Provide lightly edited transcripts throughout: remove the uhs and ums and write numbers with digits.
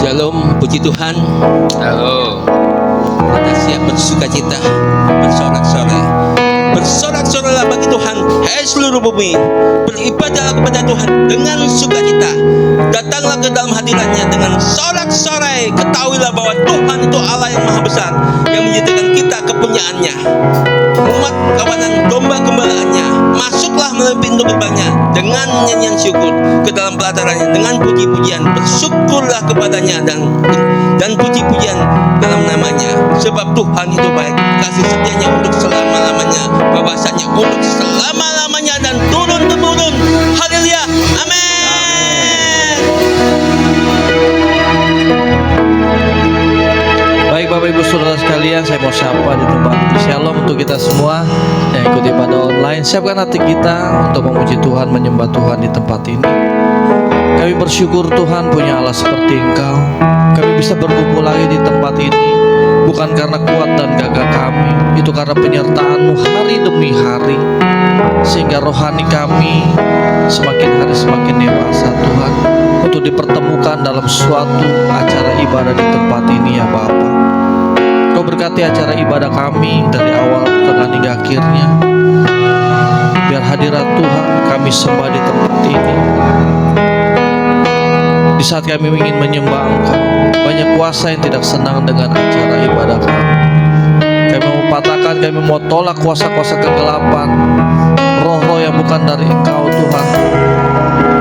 Shalom, puji Tuhan. Halo. Kita siap bersukacita, bersorak-sorai. Bersorak-sorailah bagi Tuhan, hai seluruh bumi. Beribadahlah kepada Tuhan dengan sukacita. Datanglah ke dalam hadiratnya dengan sorak-sorai. Ketahuilah bahwa Tuhan itu Allah yang maha besar, yang menyediakan kita kepunyaannya, umat kawanan domba gembalaannya. Masuklah melalui pintu gerbangnya dengan nyanyian syukur, ke dalam pelatarannya dengan puji-pujian. Bersyukurlah kepadanya dan puji-pujian dalam namanya, sebab Tuhan itu baik, kasih setianya untuk selama-lamanya, bahwasanya untuk selama-lamanya dan turun-temurun. Haleluya, amin. Baik Bapak Ibu Saudara sekalian, saya mau sapa di tempat ini. Shalom untuk kita semua yang ikuti pada online. Siapkan hati kita untuk memuji Tuhan, menyembah Tuhan di tempat ini. Kami bersyukur Tuhan punya Allah seperti Engkau. Kami bisa berkumpul lagi di tempat ini, bukan karena kuat dan gagah kami, itu karena penyertaan-Mu hari demi hari, sehingga rohani kami semakin hari semakin dewasa Tuhan, untuk dipertemukan dalam suatu acara ibadah di tempat ini ya Bapa. Kau berkati acara ibadah kami dari awal, tengah hingga akhirnya. Biar hadirat Tuhan kami sembah di tempat ini. Di saat kami ingin menyembah Engkau, banyak kuasa yang tidak senang dengan acara ibadah kami. Kami mau patahkan, kami mau tolak kuasa-kuasa kegelapan, roh-roh yang bukan dari Engkau Tuhan.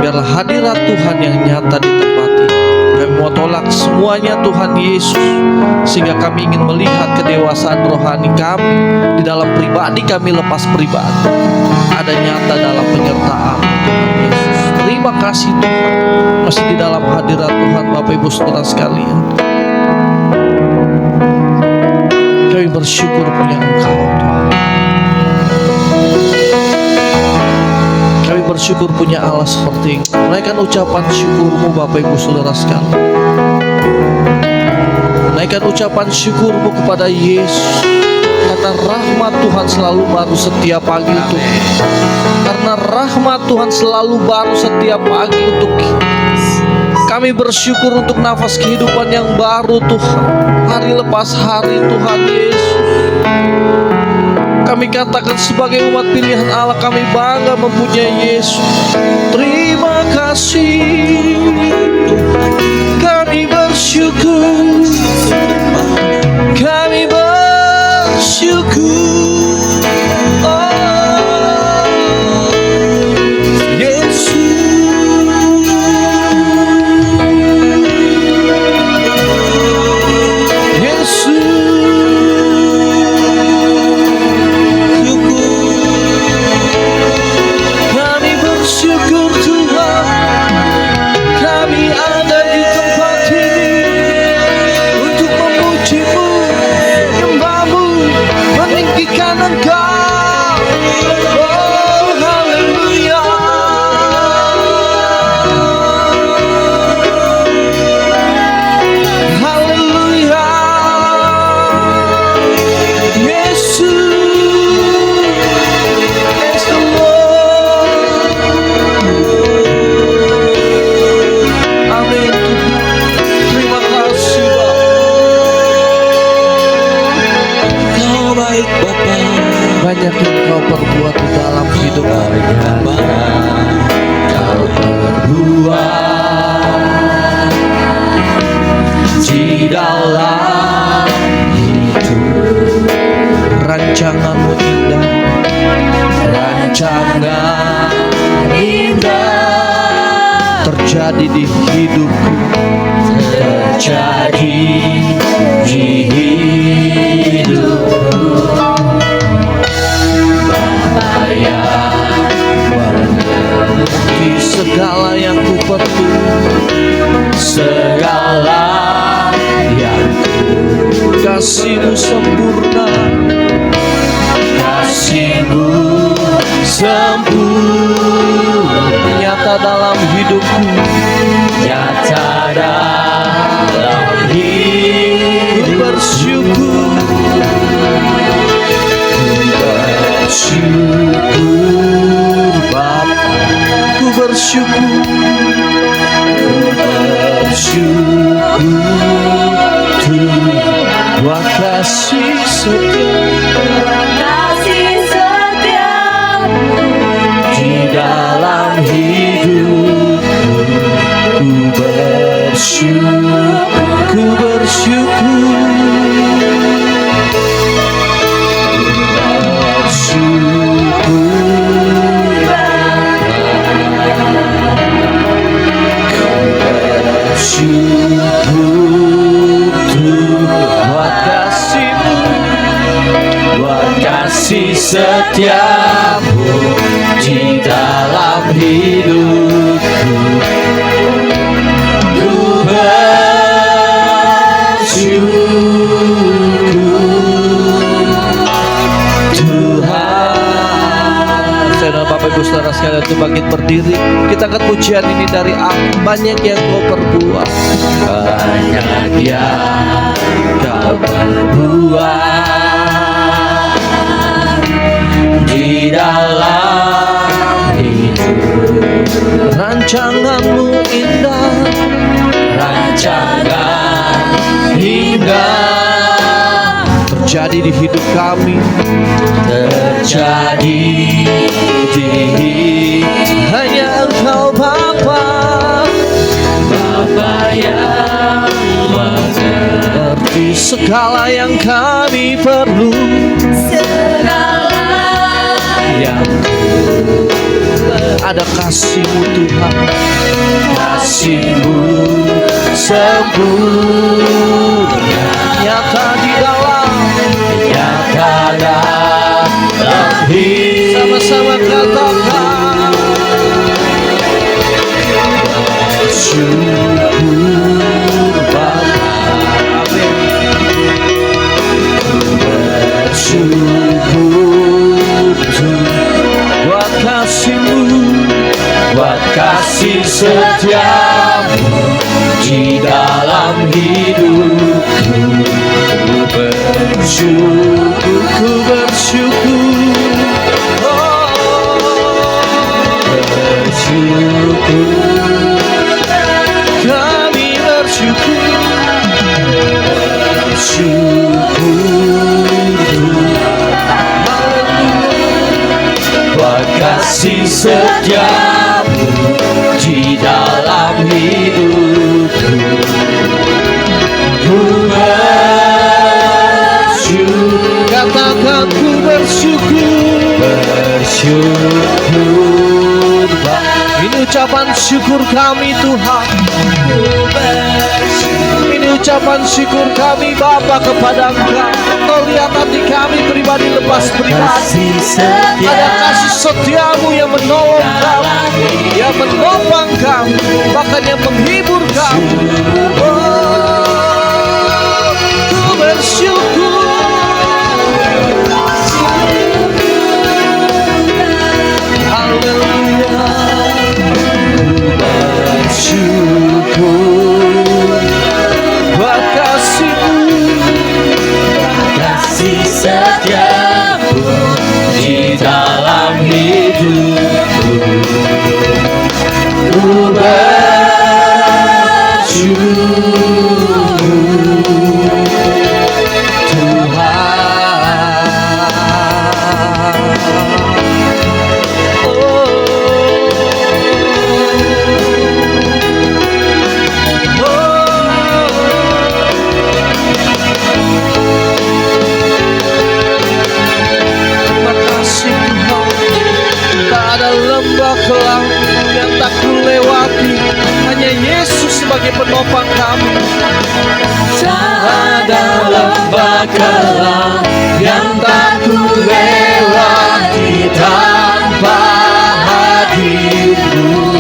Biarlah hadirat Tuhan yang nyata di tempat ini. Kami mau tolak semuanya Tuhan Yesus, sehingga kami ingin melihat kedewasaan rohani kami di dalam pribadi kami lepas pribadi ada nyata dalam penyertaan Tuhan Yesus. Terima kasih Tuhan, masih di dalam hadirat Tuhan Bapak Ibu Saudara sekalian. Kami bersyukur punya Engkau Tuhan. Kami bersyukur punya Allah seperti Engkau. Naikkan ucapan syukur-Mu Bapak Ibu Saudara sekalian. Naikkan ucapan syukur-Mu kepada Yesus, karena rahmat Tuhan selalu baru setiap pagi untuk kita. Karena rahmat Tuhan selalu baru setiap pagi untuk kita. Kami bersyukur untuk nafas kehidupan yang baru Tuhan, hari lepas hari Tuhan Yesus. Kami katakan sebagai umat pilihan Allah, kami bangga mempunyai Yesus. Terima kasih, kami bersyukur, kami bersyukur. Banyak yang Kau perbuat di dalam hidup kami. Kau perbuat di dalam hidup. Rancangan-Mu indah, rancangan indah terjadi di hidupku, terjadi di hidupku. Mengerti segala yang ku perlu, segala yang ku. Kasih-Mu sempurna, Kasih-Mu sempurna, nyata dalam hidupku, nyata dalam hidup. Bersyukur, bersyukur Bapa, ku bersyukur, ku bersyukur. setia kasih setiamu di dalam hidupku. Ku bersyukur buat kasih-Mu, buat kasih setiamu di dalam hidupku. Ku bersyukur Tuhan. Saya dan Bapak Ibu Saudara sekalian itu bangkit berdiri. Kita angkat pujian ini dari banyak yang Kau perbuat, banyak yang Kau perbuat di dalam hidup. Rancangan-Mu indah, rancangan indah terjadi di hidup kami, terjadi di hanya Engkau Bapa, Bapa yang mengerti segala yang kami perlu, segala yang ada kasih-Mu Tuhan, kasih-Mu sempurna nyata di dalam hidup. Sama-sama katakan bersyukur Bapa, amin. Bersyukur Tuhan buat kasih-Mu, buat kasih setiamu di dalam hidupku. Ku bersyukur, ku bersyukur, bersyukur, kami bersyukur, buat kasih setiamu di dalam hidupku. Ku bersyukur, katakan ku bersyukur, bersyukur. Ini ucapan syukur kami Tuhan, ini ucapan syukur kami Bapa kepada Engkau. Engkau lihat hati kami pribadi lepas pribadi, ada kasih setia-Mu yang menolong kami, yang menopang kami, bahkan yang menghibur kami. Oh, ku bersyukur, haleluya. Bersyukur buat kasih-Mu, kasih setiamu di dalam hidupku. Ku bersyukur kelam yang tak kulewati, hanya Yesus sebagai penopang kami. Tak ada lembah kelam yang tak kulewati tanpa hadir-Mu.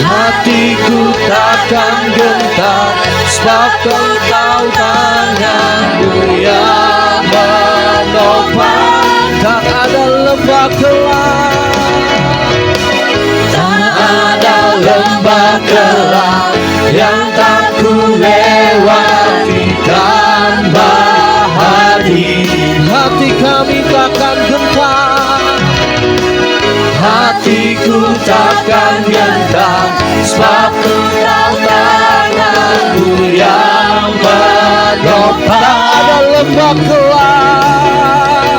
Hatiku takkan gentar, sebab Engkau tangan-Mu yang menopang. Tak ada lembah kelam yang tak kulewati tanpa hadir. Hati kami takkan gentar, hatiku takkan gentar, sebab Engkau tangan-Mu yang ada lembah kelam,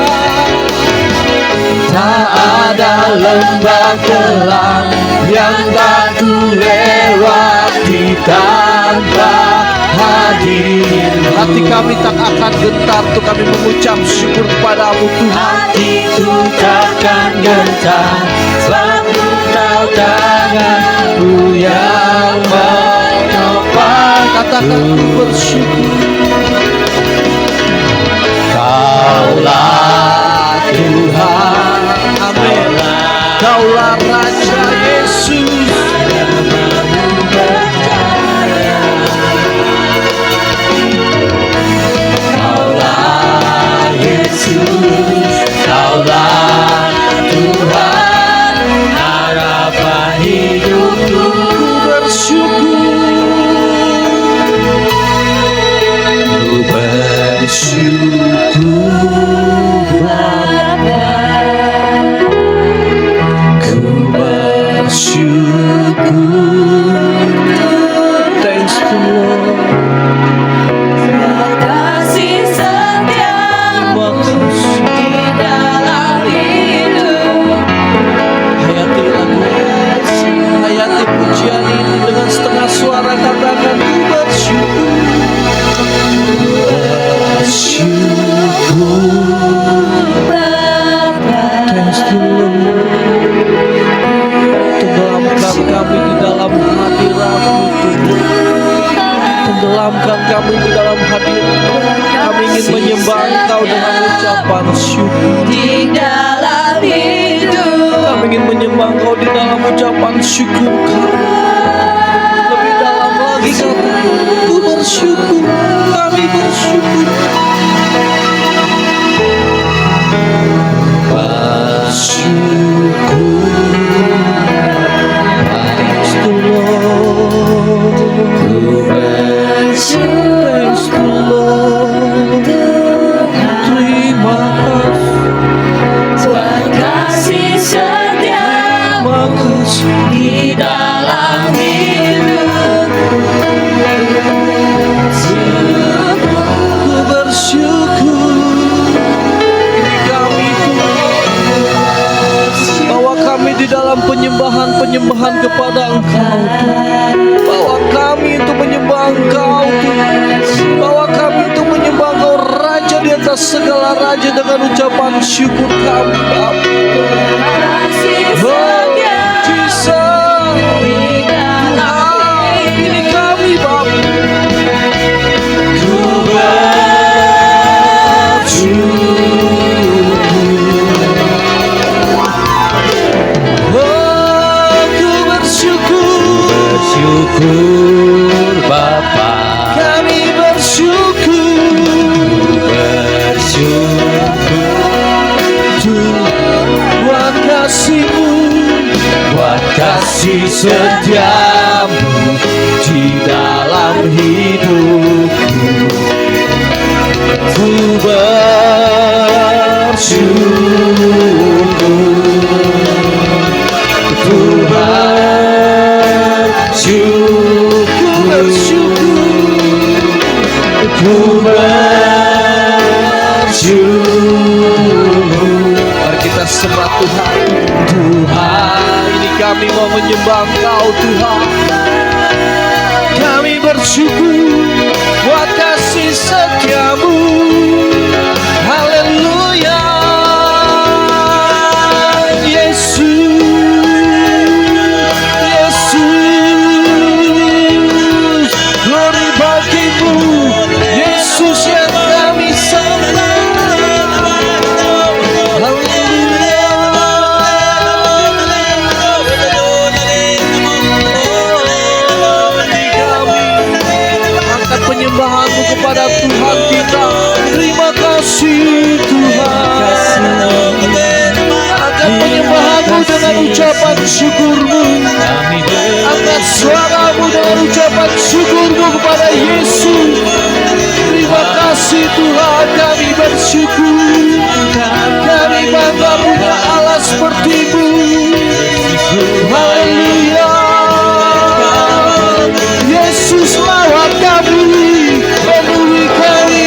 tak ada lembah kelam yang tak ku lewati tanpa hadir. Hati kami tak akan gentar untuk kami mengucap syukur padamu Tuhan. Hatiku takkan gentar, sebab ku tahu tangan-Mu yang menopang. Katakan ku bersyukur. Kaulah Tuhan, amin. Kaulah Raja Yesus. Kaulah Yesus, Kaulah Tuhan, harapan hidupku. Ku bersyukur Bapa, ku bersyukur. Thanks to Lord. Kasih setiamu di dalam hidup. Hayati lagu, hayati pujian ini dengan setengah suara, katakan ku bersyukur. Thanks to Lord. Tenggelamkan kami di dalam hadirat-Mu Tuhan. Tenggelamkan kami di dalam hadirat-Mu. Kami ingin menyembah Engkau dengan ucapan syukur. Di dalam hidup. Kami ingin menyembah Engkau di dalam ucapan syukur kami. Lebih dalam lagi katakan ku bersyukur. Kami bersyukur. Thanks to Lord. Thanks to Lord. Terima kasih. Tuhan kasih setiamu Terima kasih. di dalam hidup. Ku bersyukur. Ini kami Tuhan. Bawa kami di dalam penyembahan kepada Engkau Tuhan. Bawa kami untuk menyembah Engkau Tuhan. Bawa kami untuk menyembah Engkau Raja di atas segala raja dengan ucapan syukur kami Bapa. Kasih Oh, setiamu Jesus. di dalam Ini kami Bapa. Ku Oh, ku bersyukur. bersyukur Bapa, Kami bersyukur. Buat kasih-Mu, buat kasih setiamu di dalam hidupku. Ku bersyukur, ku bersyukur, ku bersyukur. mari kita sembah Tuhan. Tuhan, ini kami mau menyembah Engkau Tuhan. Kami bersyukur buat kasih setiamu. Haleluya, Yesus, Yesus, glory bagimu, Yesus yang kami sembah. Angkat penyembahanmu kepada Tuhan kita. Terima kasih Tuhan. Angkat penyembahanmu dengan ucapan syukurmu. Angkat suaramu dengan ucapan syukurmu kepada Yesus. Terima kasih Tuhan, kami bersyukur. Kami bangga punya Allah seperti-Mu. Haleluya. Yesus lawat kami, penuhi kami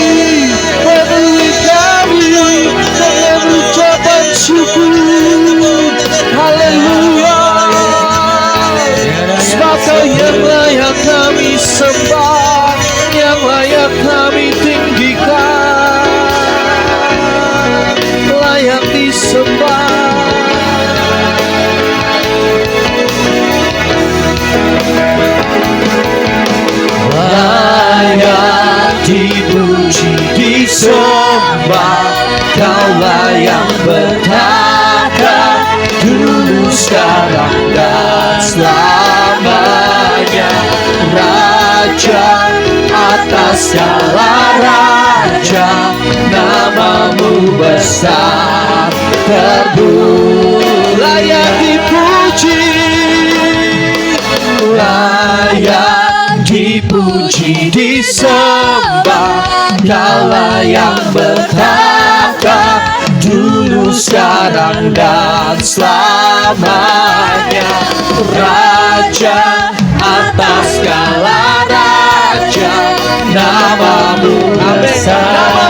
disembah. Kaulah yang bertata, dulu, sekarang, dan selamanya. Raja atas segala raja, namamu besar layak dipuji, layak dipuji, disembah. Kaulah yang bertata, dulu, sekarang, dan selamanya. Raja atas segala raja, namamu besar,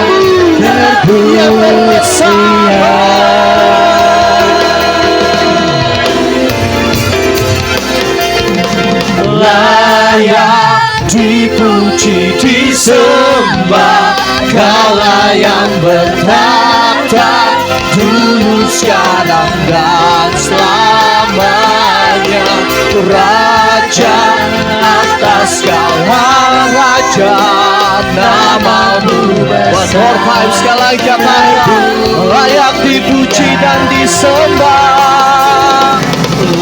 layak dipuji, disembah. Kaulah yang bertata, dulu, sekarang, dan selamanya. Raja atas segala raja, namamu besar. Sekali lagi katakan, layak dipuji dan disembah,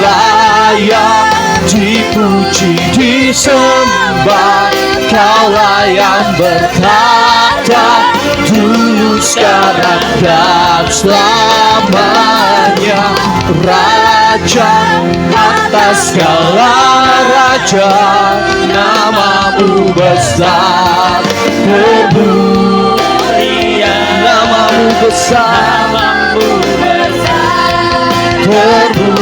layak dipuji, disembah. Kaulah yang bertata, dulu, sekarang, dan selamanya. Raja atas segala raja, namamu besar, termulia. Namamu besar, termulia.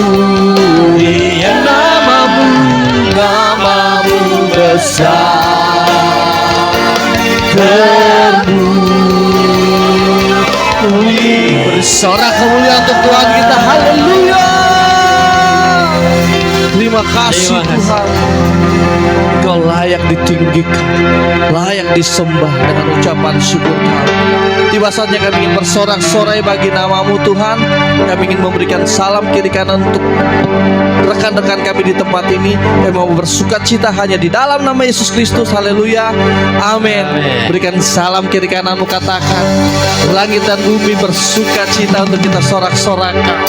Namamu besar, termulia. Bersorak kemuliaan untuk Tuhan kita. Haleluya. Terima kasih Tuhan. Kau layak ditinggikan, layak disembah dengan ucapan syukur kami. Tiba saatnya kami ingin bersorak-sorai bagi namamu Tuhan. Kami ingin memberikan salam kiri kanan untuk rekan-rekan kami di tempat ini. Kami mau bersukacita hanya di dalam nama Yesus Kristus. Haleluya. Amin. Berikan salam kiri kananmu, katakan, langit dan bumi bersukacita untuk kita sorak-sorakan.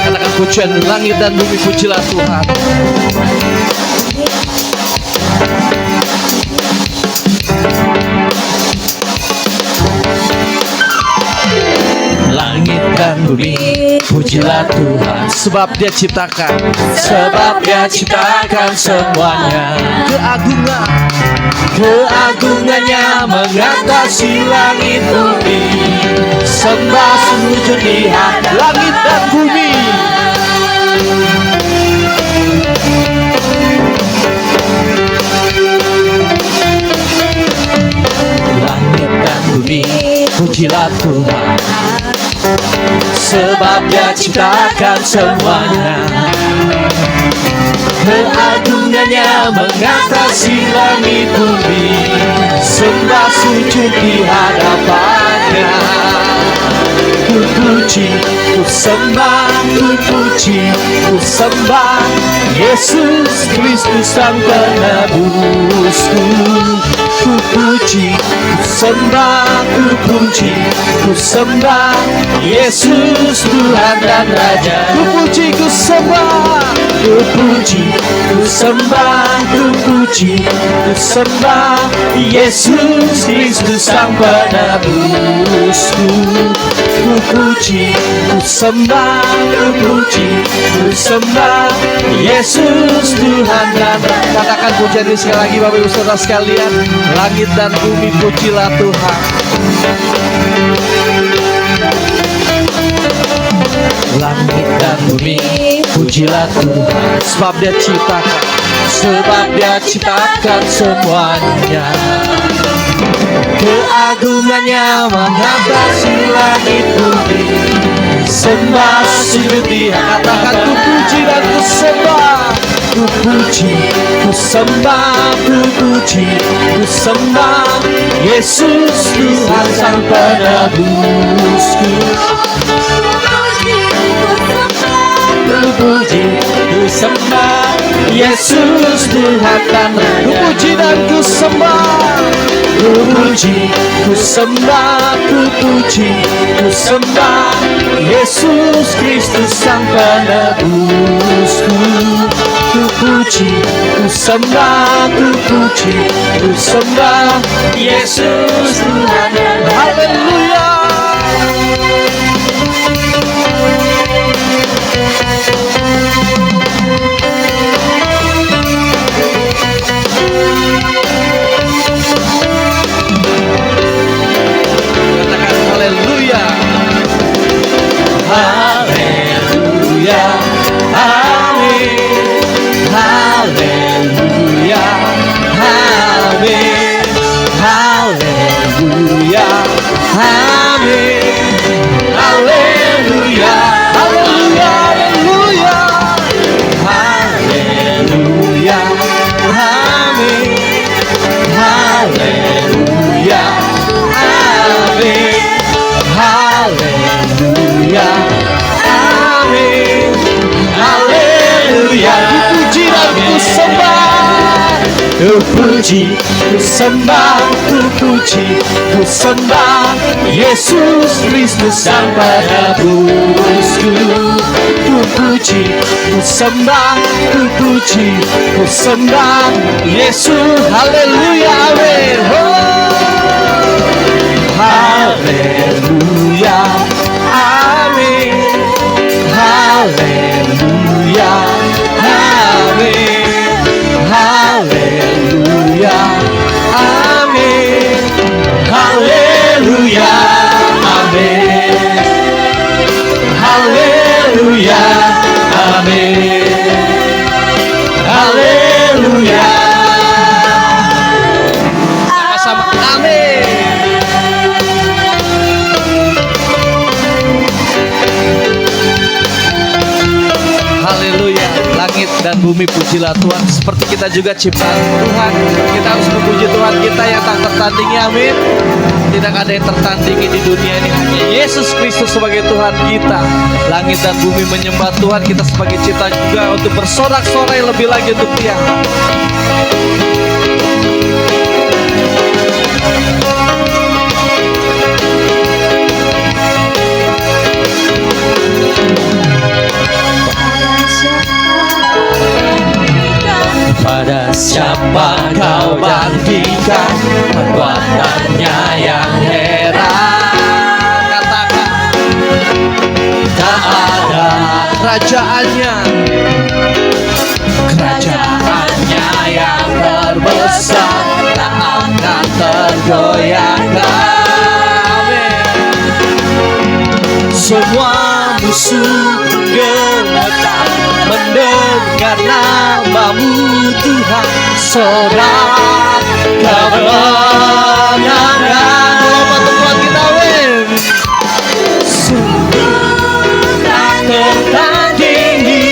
Katakan pujian langit dan bumi, pujilah Tuhan. Langit dan bumi, pujilah Tuhan. Sebab Dia ciptakan, semuanya. Keagungannya mengatasi langit bumi. Sembah sujud lihat langit dan bumi. Langit dan bumi, pujilah Tuhan. Sebab Dia ciptakan semuanya. Keagungannya mengatasi langit bumi. Sembah sujud di hadapannya. Ku puji, ku sembah, ku puji, ku sembah Yesus Kristus Sang Penebusku. Ku puji, ku sembah, ku puji, ku sembah Yesus Tuhan dan Raja. Ku puji, ku sembah, ku puji, ku sembah, ku puji, ku sembah Yesus Kristus Sang Penebusku. Ku puji, ku sembah, ku puji, ku sembah Yesus Tuhan dan Raja. Katakan pujian ini sekali lagi Bapak Ibu Saudara sekalian. Langit dan bumi pujilah Tuhan. Langit dan bumi pujilah Tuhan. Sebab Dia ciptakan semuanya. Keagungannya mengatasi langit bumi. Sembah sujud Dia. Katakan ku puji dan ku sembah, ku puji, ku sembah, ku puji, ku sembah Yesus Tuhan Sang Penebusku. Ku puji, ku sembah Yesus Tuhan dan Ku puji dan ku sembah, ku puji, ku sembah, ku puji, ku sembah Yesus Kristus Sang Penebusku. Ku puji, ku sembah, ku puji, ku sembah Yesus Tuhan. Haleluya. Katakan haleluya. Haleluya. Amin. Haleluya. Amin. Haleluya. Amin. Haleluya. Haleluya. Haleluya. Haleluya. Amin. Haleluya. Amin. Haleluya. Amin. Haleluya. Ku puji dan ku sembah, ku puji, ku sembah, ku puji, ku sembah Yesus Kristus Sang Penebusku. Ku puji, ku sembah, ku puji, ku sembah Yesus. Haleluya. Amin. Haleluya. Amin. Haleluya. Amin. Haleluya. Amin. Haleluya. Amin. Haleluya. Amin. Haleluya. Sama-sama amin. Haleluya. Langit dan bumi pujilah Tuhan. Seperti kita juga ciptaan Tuhan, kita harus memuji Tuhan kita yang tak tertandingi. Amin. Tidak ada yang tertandingi di dunia ini, hanya Yesus Kristus sebagai Tuhan kita. Langit dan bumi menyembah Tuhan, kita sebagai ciptaan juga untuk bersorak-sorai lebih lagi untuk Dia. Pada siapa kau bandingkan perbuatannya yang heran? Katakan, tak ada kerajaannya, kerajaannya yang terbesar tak akan tergoyahkan. Amin. Semua musuh gemetar mendengar namamu Tuhan. Sorak kemenangan. Lomba Tuhan kita, amin. Sungguh tak tertandingi,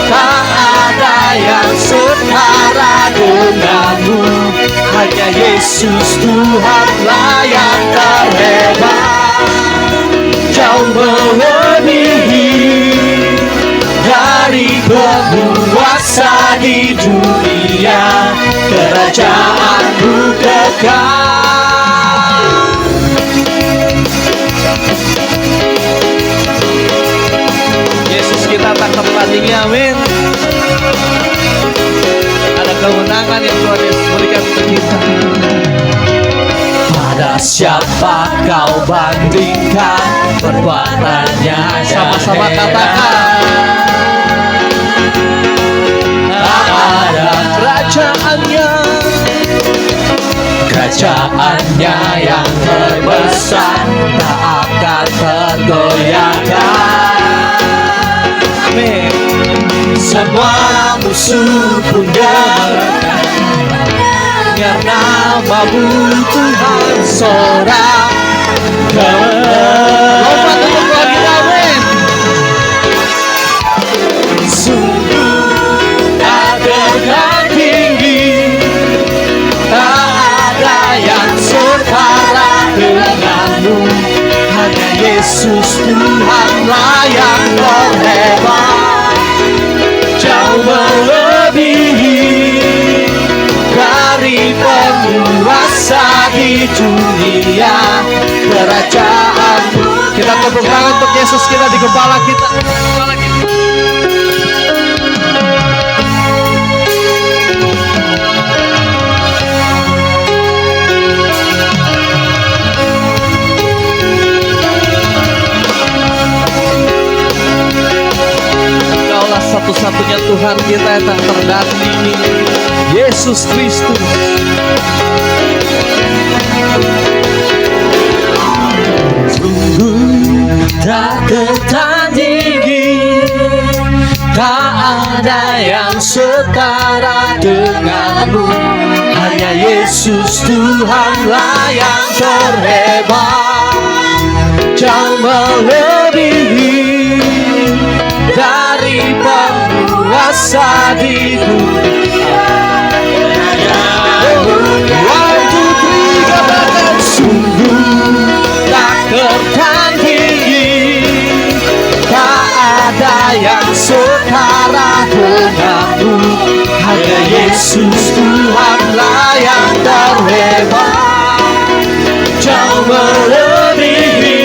tak ada yang setara denganmu. Hanya Yesus Tuhanlah yang terhebat, jauh melebihi dari penguasa di dunia. Kerajaanmu kekal. Yesus kita tak tertandingi, amin. Ada kemenangan yang Tuhan Yesus berikan untuk kita. Pada siapa kau bandingkan perbuatannya? Sama-sama katakan. Tak ada kerajaannya, kerajaannya yang terbesar tak akan tergoyahkan. Amin. Semua musuh pun gemetar karena namamu Tuhan. Sorak kemenangan. Lompat untuk Tuhan kita, amin. Sungguh Yesus Tuhanlah yang terhebat, jauh melebihi dari penguasa di dunia. Kerajaan-Mu. Kita tepuk tangan untuk Yesus kita di kepala kita. Kaulah satu-satunya Tuhan kita yang tak terdandingi, Yesus Kristus. Sungguh tak tertandingi, tak ada yang setara denganmu. Hanya Yesus Tuhanlah yang terhebat, jauh melebihi dari penguasa di dunia. One, two, three, katakan sungguh tak tertandingi, tak ada yang setara denganmu. Hanya Yesus Tuhanlah yang terhebat, jauh melebihi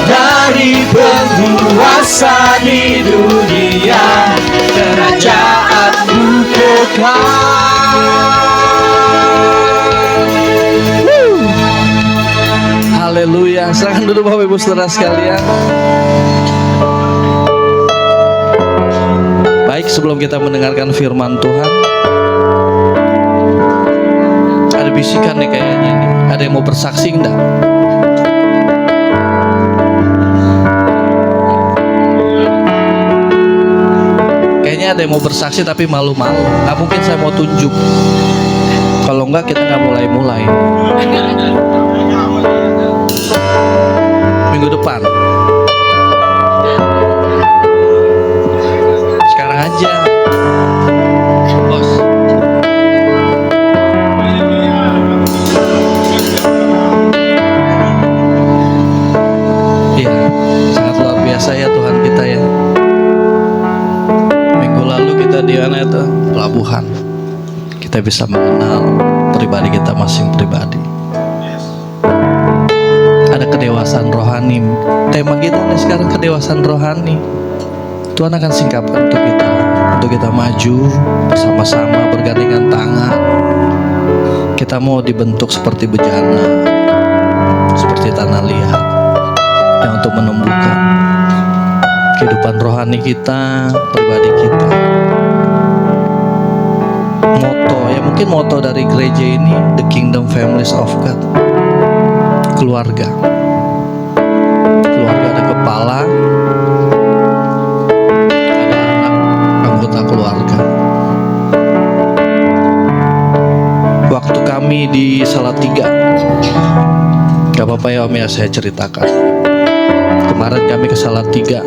dari penguasa di dunia. Kerajaan-Mu kekal. Haleluya. Silakan duduk Bapak Ibu Saudara sekalian. Baik, sebelum kita mendengarkan firman Tuhan, ada bisikan nih kayaknya nih. Ada yang mau bersaksi enggak? Kayaknya ada yang mau bersaksi tapi malu-malu. Nggak mungkin saya mau tunjuk. Kalau enggak kita nggak mulai-mulai. Minggu depan. Sekarang aja, bos. Iya, sangat luar biasa ya Tuhan kita ya. Minggu lalu kita di mana itu? Pelabuhan. Kita bisa mengenal pribadi kita masing pribadi. Ada kedewasaan rohani. Tema kita nih sekarang kedewasaan rohani. Tuhan akan singkapkan untuk kita maju bersama-sama bergandengan tangan. Kita mau dibentuk seperti bejana, seperti tanah liat yang untuk menumbuhkan kehidupan rohani kita, pribadi kita. Mungkin moto dari gereja ini, The Kingdom Families of God. Keluarga ada kepala, ada anak, anggota keluarga. Waktu kami di Salatiga, gak apa-apa ya Om ya saya ceritakan. Kemarin kami ke Salatiga,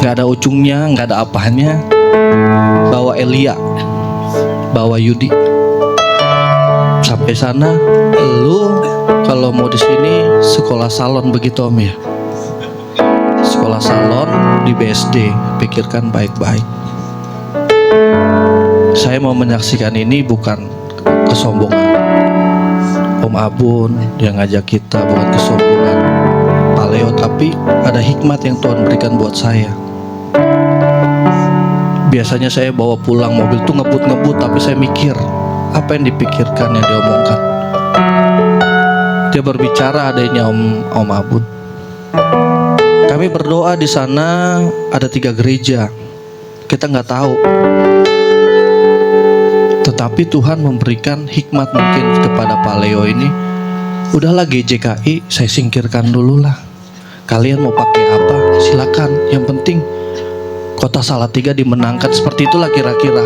gak ada ujungnya, gak ada apanya. Bawa Elia, bawa Yudi. Sampai sana, lu kalau mau di sini sekolah salon begitu Om ya. Sekolah salon di BSD, pikirkan baik-baik. Saya mau menyaksikan ini bukan kesombongan. Om Abun yang ngajak kita bukan kesombongan Pak Leo, tapi ada hikmat yang Tuhan berikan buat saya. Biasanya saya bawa pulang mobil tuh ngebut-ngebut, tapi saya mikir apa yang dipikirkan, yang diomongkan. Dia berbicara adanya Om Abun. Kami berdoa di sana ada 3 gereja. Kita nggak tahu. Tetapi Tuhan memberikan hikmat mungkin kepada Pak Leo ini. Udahlah GJKI saya singkirkan dulu lah. Kalian mau pakai apa? Silakan. Yang penting Kota Salatiga dimenangkan, seperti itulah kira-kira.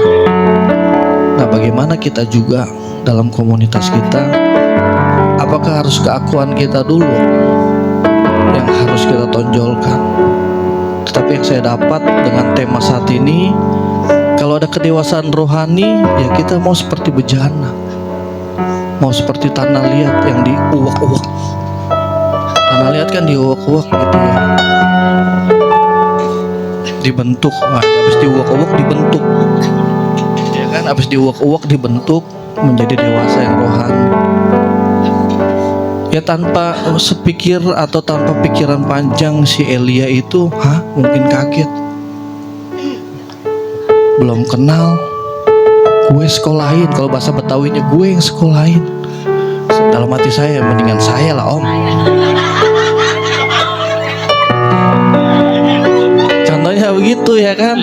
Nah, bagaimana kita juga dalam komunitas kita? Apakah harus keakuan kita dulu yang harus kita tonjolkan? Tetapi yang saya dapat dengan tema saat ini, kalau ada kedewasaan rohani, ya kita mau seperti bejana. mau seperti tanah liat yang diuak-uak. Tanah liat kan diuak-uak gitu ya, dibentuk. Nah, habis diuak-uak dibentuk, ya kan? Habis diuak-uak dibentuk menjadi dewasa yang rohani. Ya tanpa sepikir atau tanpa pikiran panjang si Elia itu, mungkin kaget. Belum kenal, gue sekolahin. Kalau bahasa Betawinya, gue yang sekolahin. Dalam hati saya, mendingan saya lah om. Contohnya begitu ya kan.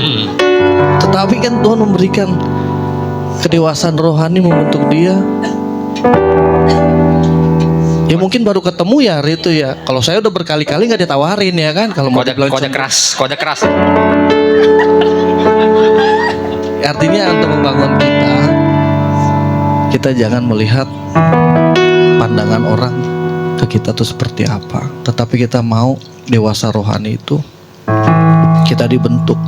Tetapi kan Tuhan memberikan kedewasaan rohani membentuk dia. Ya mungkin baru ketemu ya hari itu ya. Kalau saya udah berkali-kali nggak ditawarin ya kan. Kalau mau Kode keras. Artinya untuk membangun kita jangan melihat pandangan orang ke kita tuh seperti apa, tetapi kita mau dewasa rohani itu kita dibentuk.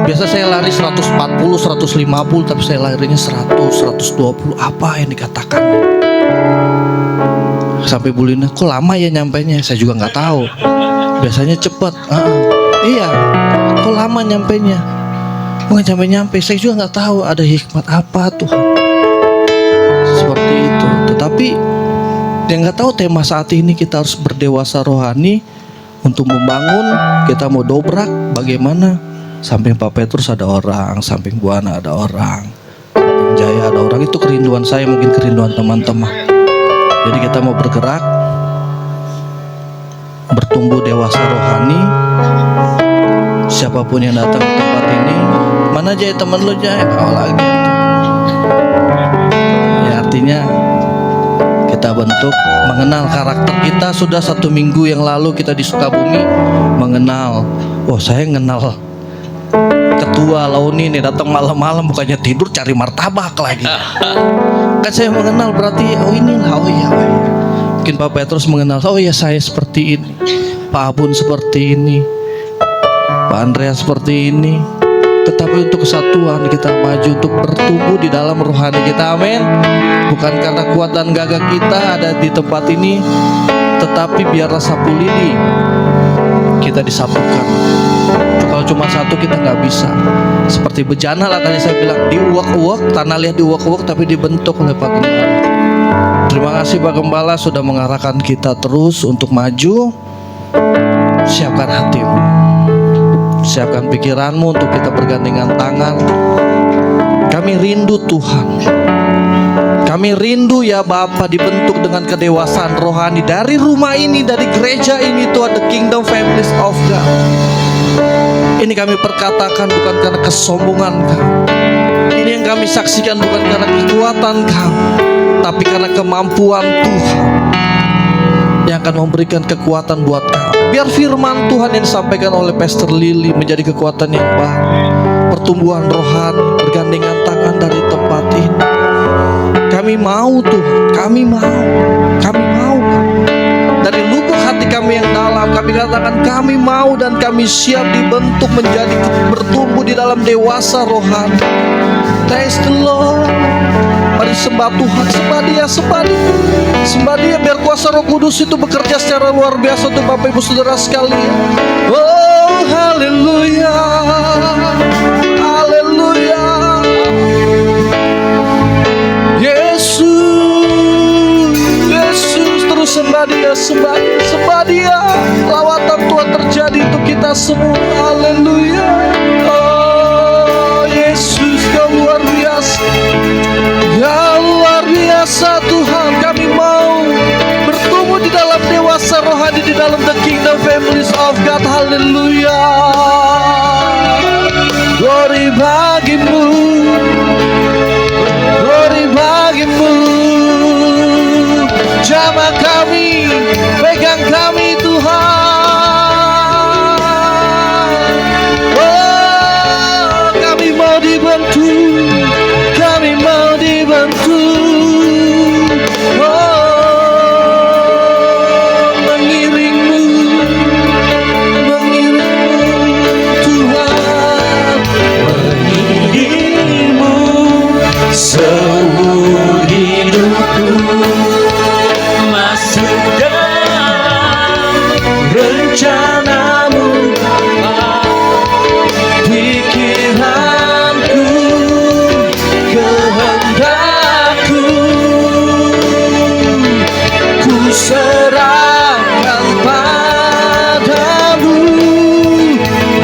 Biasa saya lari 140, 150, tapi saya larinya 100, 120. Apa yang dikatakan? Sampai Bulina, kok lama ya nyampainya? Saya juga nggak tahu. Biasanya cepat. Iya, kok lama nyampainya? Nggak nyampe-nyampe. Saya juga nggak tahu ada hikmat apa Tuhan. Seperti itu. Tetapi yang nggak tahu tema saat ini kita harus berdewasa rohani untuk membangun. Kita mau dobrak bagaimana? Samping Pak Petrus ada orang, samping Bu Ana ada orang, samping Jaya ada orang. Itu kerinduan saya, mungkin kerinduan teman-teman. Jadi kita mau bergerak, bertumbuh dewasa rohani. Siapapun yang datang ke tempat ini, mana aja teman lu Jaya, kau lagi. Ya artinya kita bentuk, mengenal karakter kita. Sudah 1 minggu yang lalu kita di Sukabumi mengenal. Oh saya kenal Ketua Launi nih, datang malam-malam bukannya tidur cari martabak lagi. Kan saya mengenal berarti inilah oh iya. Mungkin Pak Petrus mengenal, oh ya saya seperti ini, Pak Abun seperti ini, Pak Andreas seperti ini. Tetapi untuk kesatuan kita maju, untuk bertumbuh di dalam rohani kita, amin. Bukan karena kuat dan gagah kita ada di tempat ini, tetapi biarlah sapu lidi kita disatukan. Kalau cuma satu kita nggak bisa. Seperti bejana lah tadi saya bilang, diuak-uak, tanah liat diuak-uak tapi dibentuk oleh Pak Gembala. Terima kasih Pak Gembala sudah mengarahkan kita terus untuk maju. Siapkan hatimu, siapkan pikiranmu untuk kita bergandengan tangan. Kami rindu Tuhan. Kami rindu ya Bapa dibentuk dengan kedewasaan rohani dari rumah ini, dari gereja ini Tuhan, the Kingdom Families of God. Ini kami perkatakan bukan karena kesombongan kami. Ini yang kami saksikan bukan karena kekuatan kami, tapi karena kemampuan Tuhan yang akan memberikan kekuatan buat kami. Biar firman Tuhan yang disampaikan oleh Pastor Lily menjadi kekuatan yang baru. Pertumbuhan rohani, bergandengan tangan dari tempat ini. Kami mau Tuhan, kami mau. Dari lubuk hati kami yang dalam, kami katakan kami mau dan kami siap dibentuk menjadi bertumbuh di dalam dewasa rohani. Praise the Lord. Mari sembah Tuhan, sembah Dia biar kuasa Roh Kudus itu bekerja secara luar biasa untuk Bapak Ibu Saudara sekalian. Oh haleluya, haleluya. Yesus, terus sembah Dia. Lawatan Tuhan terjadi untuk kita semua. Haleluya. Oh Yesus, Kau luar biasa. Ya luar biasa Tuhan. Kami mau bertumbuh di dalam dewasa rohani di dalam the Kingdom Families of God. Haleluya. Glory bagimu, glory bagimu. Jamah kami, pegang kami Tuhan. Oh, kami mau dibentuk, kami mau dibentuk. Oh, mengiringmu Tuhan, mengiringmu seumur serahkan padamu.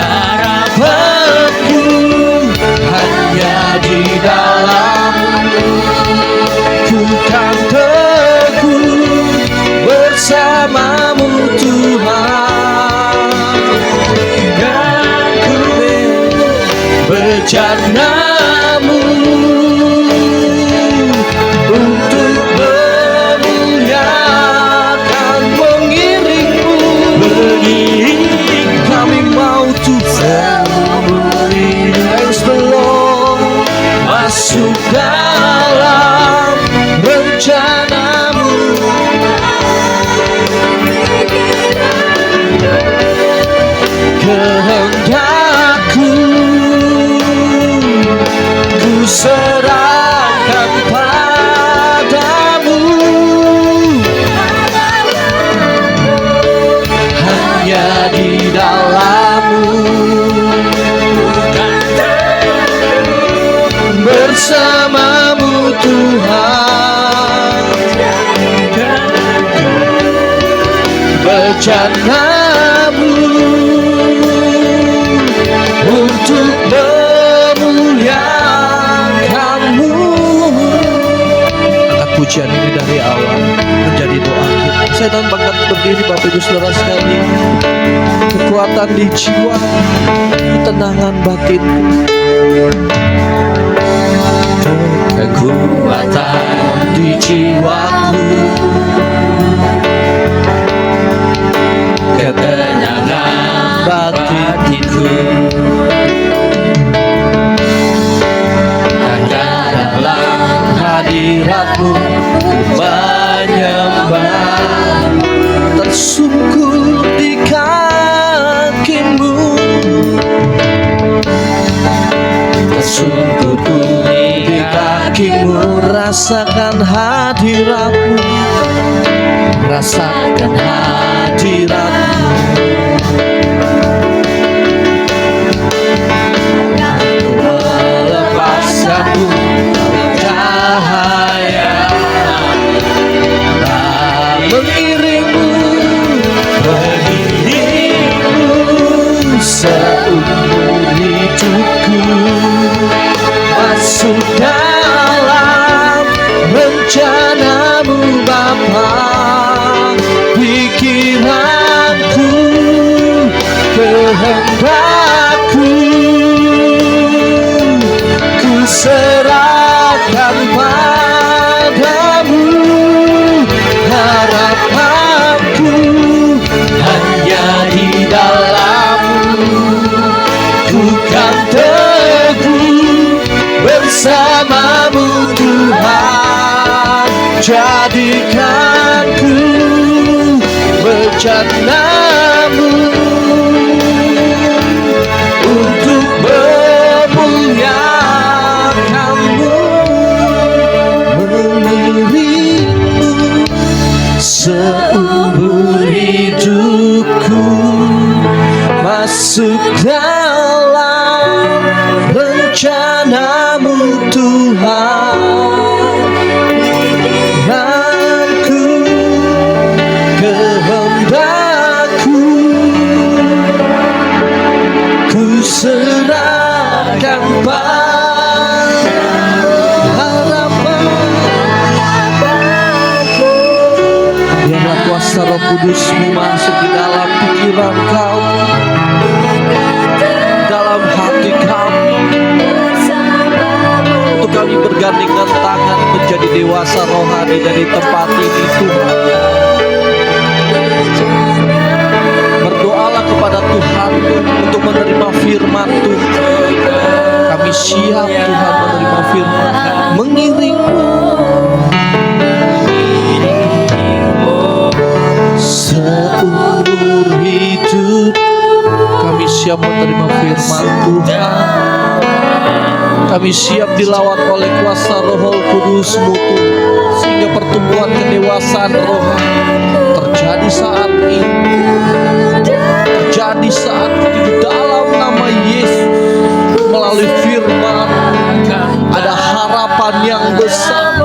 Harapanku hanya di dalam-Mu. Ku kan teguh bersama-Mu Tuhan, dan ku berencana-Mu untuk memuliakan, mengiring-Mu. Kami mau Tuhan belum masuk dalam rencana-Mu. Kehendakku ku serahkan padamu. Hanya di dalam-Mu bersama-Mu Tuhan, berencana-Mu untuk memuliakan-Mu. Angkat pujian ini dari awal menjadi doa kita. Saya dan bangkat berdiri Bapak Ibu Saudara sekalian. Kekuatan di jiwa, ketenangan batin, kekuatan di jiwaku, ketenangan batinku, hanya dalam hadirat-Mu menyembah, tersungkur di kaki-Mu, tersungkur di kaki-Mu. Rasakan hadirat-Mu, rasakan hadirat-Mu. Melepaskanmu cahaya, mengiring-Mu, mengiring-Mu seumur hidupku. Masuk dalam rencana-Mu Bapa. Pikiranku, kehendakku ku serahkan padamu. Harapanku hanya di dalam-Mu. Ku kan teguh bersama-Mu Tuhan. Jadikanku berencana-Mu untuk memuliakan-Mu, mengiring-Mu seumur hidupku. Masuk dalam rencana-Mu Tuhan. Pikiranku, kehendakku ku serahkan harapanku. Biarlah kuasa Roh Kudus-Mu masuk di dalam pikiran kau, dalam hati kami, untuk kami bergandengan tangan menjadi dewasa rohani dari tempat ini Tuhan. Berdoalah kepada Tuhan untuk menerima firman Tuhan. Kami siap Tuhan menerima firman, mengiring-Mu seumur hidup. Kami siap menerima firman Tuhan. Kami siap dilawat oleh kuasa Roh Kudus-Mu Tuhan, sehingga pertumbuhan kedewasaan rohani terjadi saat ini, terjadi saat ini dalam nama Yesus. Melalui firman ada harapan yang besar.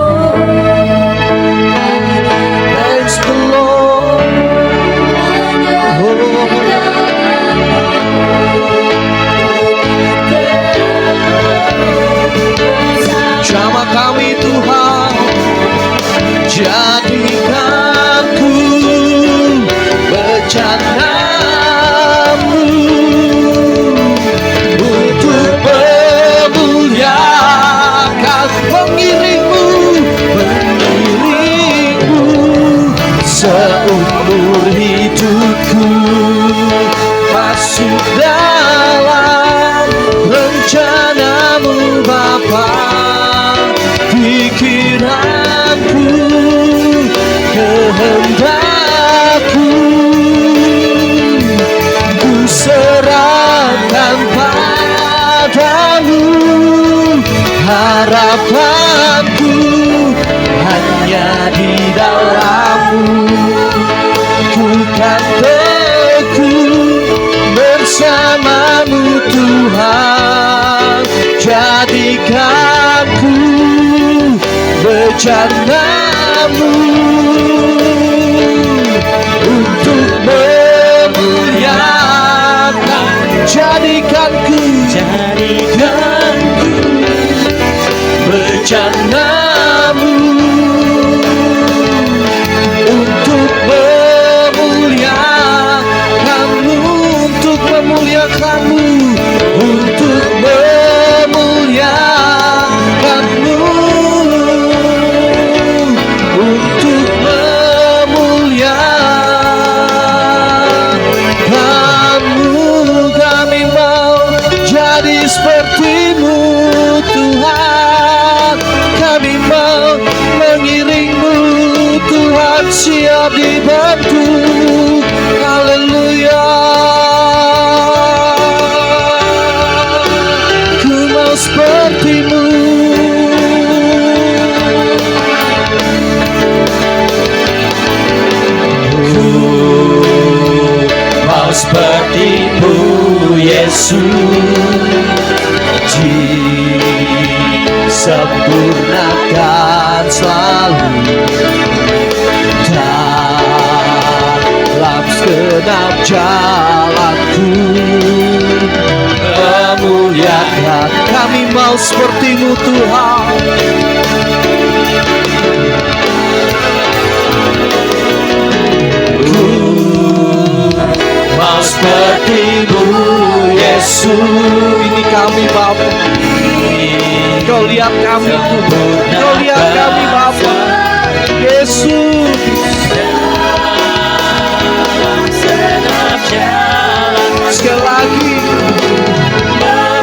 Praise the Lord. kehendakku, ku serahkan padamu. Harapanku hanya di dalam-Mu, ku kan teguh bersama-Mu Tuhan. Jadikanku bejana-Mu untuk memuliakan. Jadikanku bejana-Mu untuk memuliakan-Mu, untuk memuliakan-Mu, untuk memuliakan-Mu, untuk memuliakan-Mu. Kami mau jadi seperti-Mu Tuhan, kami mau mengiring-Mu Tuhan, siap dibantu. Haleluya, ku mau seperti-Mu. Ku mau seperti-Mu Yesus, disempurnakan selalu dalam segenap jalanku. Memuliakan, kami mau seperti-Mu Tuhan. Ku mau seperti-Mu Yesus. Ini kami Bapa, Kau lihat kami Tuhan, Kau lihat kami Bapa. Yesus, sekali lagi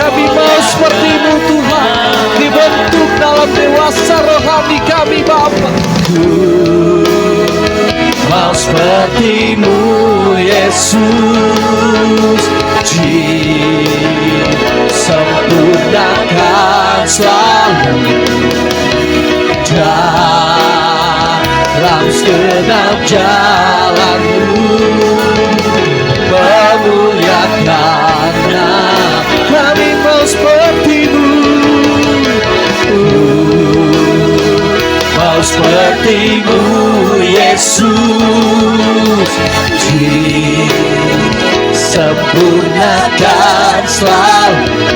kami mau seperti-Mu Tuhan, dibentuk dalam dewasa rohani kami Bapa. Mau seperti-Mu Yesus, disempurnakan selalu dalam segenap jalan-Mu. Memuliakan nama, kami mau seperti-Mu, mau seperti-Mu Yesus, disempurnakan selalu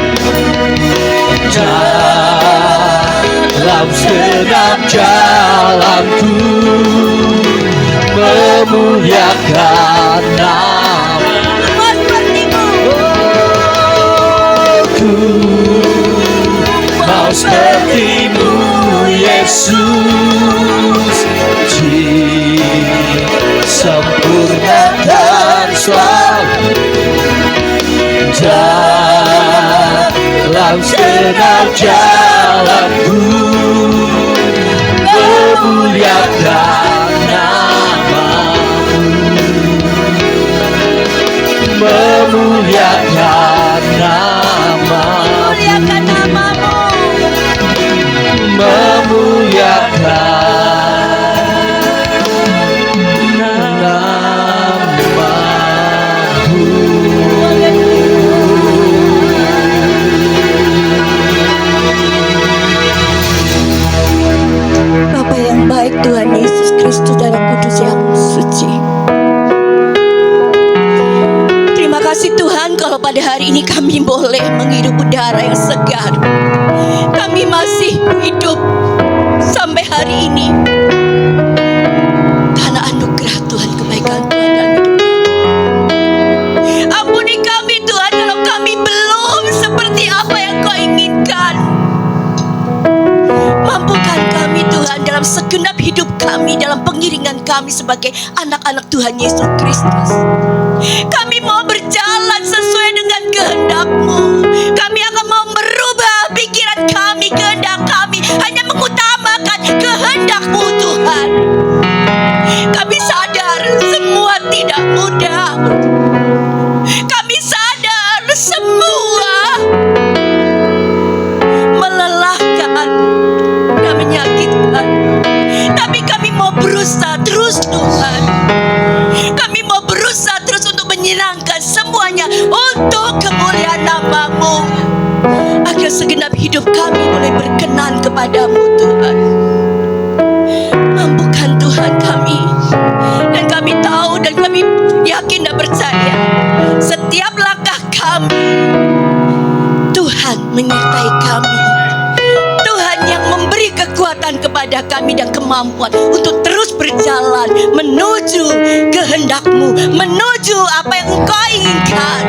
dalam segenap jalanku. Memuliakan nama, ku mau seperti-Mu Yesus, disempurnakan selalu dalam segenap jalanku. Memuliakan nama-Mu, memuliakan nama-Mu, memuliakan nama-Mu. Bapa yang baik, Tuhan Yesus Kristus Darah Kudus yang suci, terima kasih Tuhan kalau pada hari ini kami boleh menghirup udara yang segar. Kami masih hidup sampai hari ini karena anugerah Tuhan, kebaikan Tuhan dalam hidup kami. Ampuni kami Tuhan kalau kami belum seperti apa yang Kau inginkan. Mampukan kami Tuhan dalam segenap hidup kami, dalam pengiringan kami sebagai anak-anak Tuhan Yesus Kristus. Kami mau berjalan sesuai dengan kehendak-Mu. Kami akan mau merubah pikiran kami, kehendak kami hanya mengutamakan kehendak-Mu Tuhan. Kami berusaha terus Tuhan. Kami mau berusaha terus untuk menyenangkan semuanya untuk kemuliaan nama-Mu, agar segenap hidup kami boleh berkenan kepadamu Tuhan. Mampukan Tuhan kami, dan kami tahu dan kami yakin dan percaya setiap langkah kami Tuhan menyertai kami. Tuhan yang memberi kekuatan kepada kami dan kemampuan untuk terus berjalan menuju kehendak-Mu, menuju apa yang Engkau inginkan.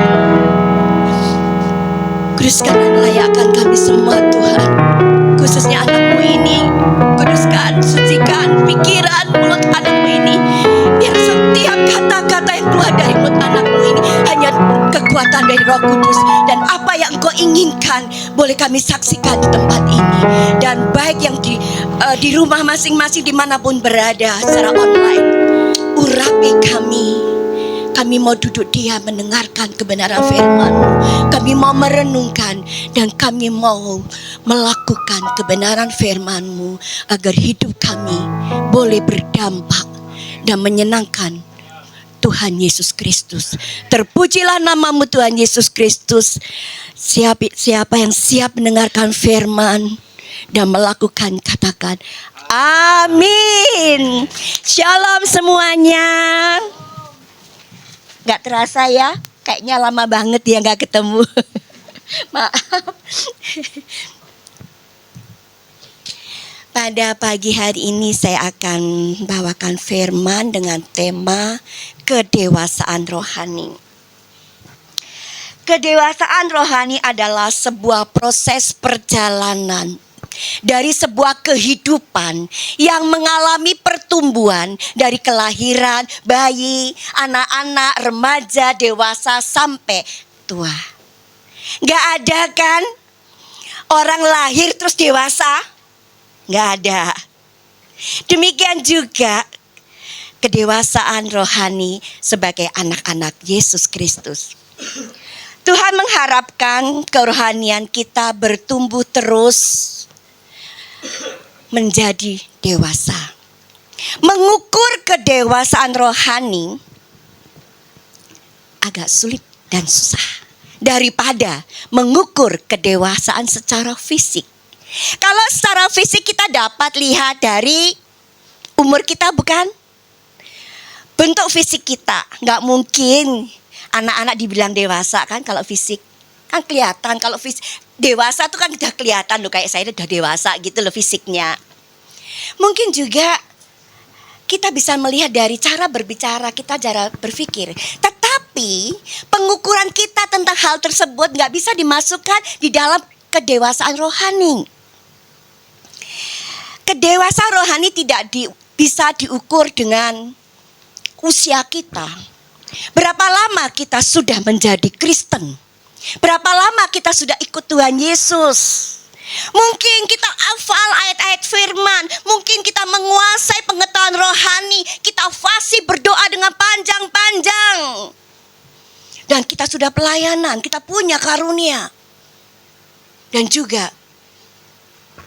Kuduskan dan layakkan kami semua Tuhan, khususnya anak-Mu ini. Kuduskan, sucikan pikiran mulut anak-Mu ini, biar setiap kata-kata yang keluar dari mulut anak-Mu ini hanya kekuatan dari Roh Kudus, dan apa yang Engkau inginkan boleh kami saksikan di tempat ini. Dan baik yang di rumah masing-masing dimanapun berada secara online, urapi kami. Kami mau duduk diam mendengarkan kebenaran firman-Mu. Kami mau merenungkan dan kami mau melakukan kebenaran firman-Mu, agar hidup kami boleh berdampak dan menyenangkan Tuhan Yesus Kristus. Terpujilah nama-Mu Tuhan Yesus Kristus. Siapa yang siap mendengarkan firman dan melakukan, katakan amin. Shalom semuanya. Gak terasa ya, kayaknya lama banget ya gak ketemu. Maaf. Pada pagi hari ini saya akan bawakan firman dengan tema kedewasaan rohani. Kedewasaan rohani adalah sebuah proses perjalanan dari sebuah kehidupan yang mengalami pertumbuhan dari kelahiran, bayi, anak-anak, remaja, dewasa, sampai tua. Gak ada kan orang lahir terus dewasa? Gak ada. Demikian juga kedewasaan rohani sebagai anak-anak Yesus Kristus. Tuhan mengharapkan kerohanian kita bertumbuh terus menjadi dewasa. Mengukur kedewasaan rohani agak sulit dan susah daripada mengukur kedewasaan secara fisik. Kalau secara fisik kita dapat lihat dari umur kita, bukan? Bentuk fisik kita. Nggak mungkin anak-anak dibilang dewasa kan kalau fisik. Kan kelihatan kalau fisik. Dewasa tuh kan udah kelihatan loh, kayak saya udah dewasa gitu loh fisiknya. Mungkin juga kita bisa melihat dari cara berbicara kita, cara berpikir. Tetapi pengukuran kita tentang hal tersebut gak bisa dimasukkan di dalam kedewasaan rohani. Kedewasaan rohani tidak bisa diukur dengan usia kita. Berapa lama kita sudah menjadi Kristen? Berapa lama kita sudah ikut Tuhan Yesus? Mungkin kita hafal ayat-ayat firman, mungkin kita menguasai pengetahuan rohani, kita fasih berdoa dengan panjang-panjang. Dan kita sudah pelayanan, kita punya karunia. Dan juga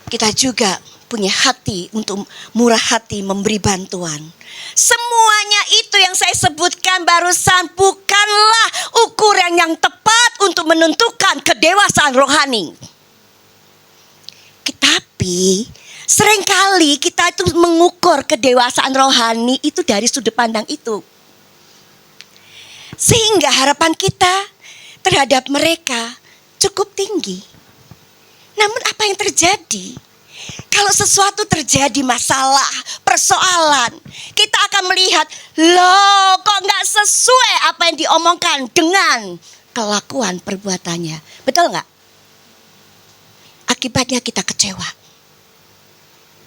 kita juga punya hati untuk murah hati memberi bantuan. Semuanya itu yang saya sebutkan barusan bukanlah ukuran yang tepat untuk menentukan kedewasaan rohani. Tetapi seringkali kita itu mengukur kedewasaan rohani itu dari sudut pandang itu. Sehingga harapan kita terhadap mereka cukup tinggi. Namun apa yang terjadi? Kalau sesuatu terjadi masalah, persoalan, kita akan melihat, loh kok gak sesuai apa yang diomongkan dengan kelakuan perbuatannya. Betul gak? Akibatnya kita kecewa.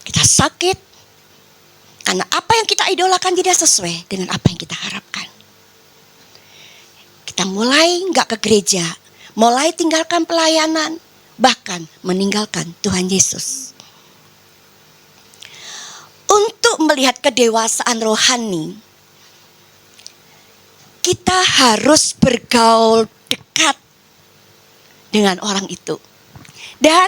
Kita sakit. Karena apa yang kita idolakan tidak sesuai dengan apa yang kita harapkan. Kita mulai gak ke gereja, mulai tinggalkan pelayanan, bahkan meninggalkan Tuhan Yesus. Untuk melihat kedewasaan rohani, kita harus bergaul dekat dengan orang itu. Dan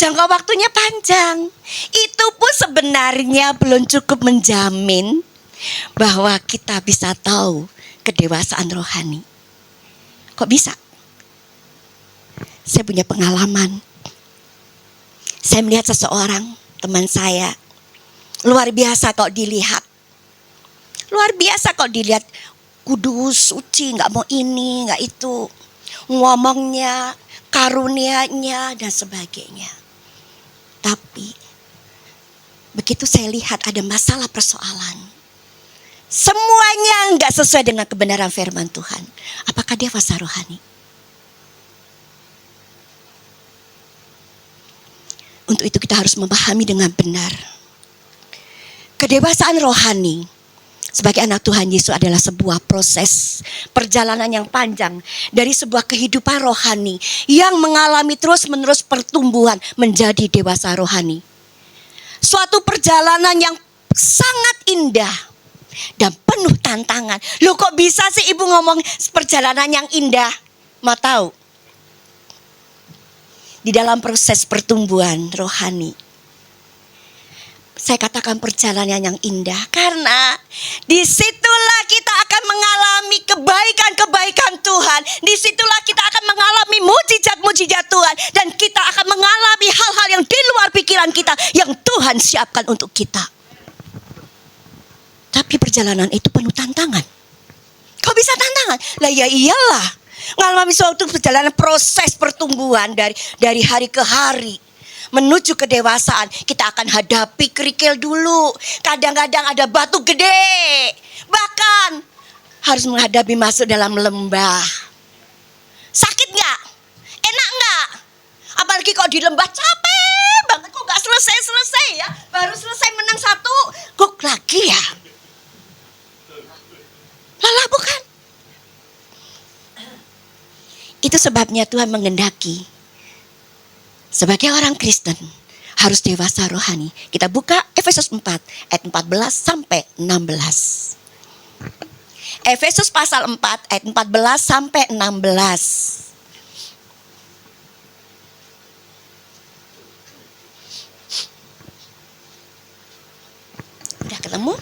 jangka waktunya panjang. Itu pun sebenarnya belum cukup menjamin bahwa kita bisa tahu kedewasaan rohani. Kok bisa? Saya punya pengalaman. Saya melihat seseorang, teman saya, luar biasa kok dilihat. Luar biasa kok dilihat, kudus, suci, gak mau ini, gak itu. Ngomongnya, karunianya, dan sebagainya. Tapi, begitu saya lihat ada masalah persoalan. Semuanya gak sesuai dengan kebenaran firman Tuhan. Apakah dia dewasa rohani? Untuk itu kita harus memahami dengan benar. Kedewasaan rohani sebagai anak Tuhan Yesus adalah sebuah proses perjalanan yang panjang dari sebuah kehidupan rohani yang mengalami terus-menerus pertumbuhan menjadi dewasa rohani. Suatu perjalanan yang sangat indah dan penuh tantangan. Loh kok bisa sih ibu ngomong perjalanan yang indah? Mau tahu? Di dalam proses pertumbuhan rohani, saya katakan perjalanan yang indah karena disitulah kita akan mengalami kebaikan-kebaikan Tuhan. Disitulah kita akan mengalami mujizat-mujizat Tuhan. Dan kita akan mengalami hal-hal yang di luar pikiran kita yang Tuhan siapkan untuk kita. Tapi perjalanan itu penuh tantangan. Kok bisa tantangan? Lah ya iyalah. Mengalami suatu perjalanan proses pertumbuhan dari hari ke hari menuju kedewasaan. Kita akan hadapi kerikil dulu. Kadang-kadang ada batu gede. Bahkan harus menghadapi masuk dalam lembah. Sakit gak? Enak gak? Apalagi kalau di lembah capek banget. Kok gak selesai-selesai ya? Baru selesai menang satu, kok lagi ya? Lelah bukan? Itu sebabnya Tuhan mengendaki sebagai orang Kristen harus dewasa rohani. Kita buka Efesus 4 ayat 14 sampai 16. Efesus pasal 4 ayat 14 sampai 16. Udah ketemu?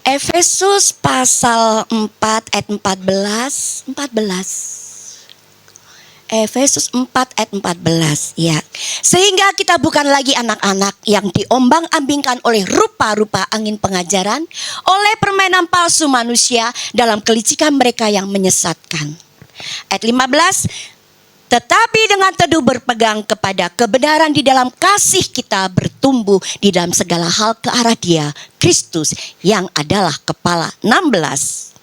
Efesus pasal 4 ayat 14. Efesus 4 ayat 14 ya. Sehingga kita bukan lagi anak-anak yang diombang-ambingkan oleh rupa-rupa angin pengajaran, oleh permainan palsu manusia dalam kelicikan mereka yang menyesatkan. Ayat 15, tetapi dengan teduh berpegang kepada kebenaran di dalam kasih kita bertumbuh di dalam segala hal ke arah Dia, Kristus yang adalah kepala. 16.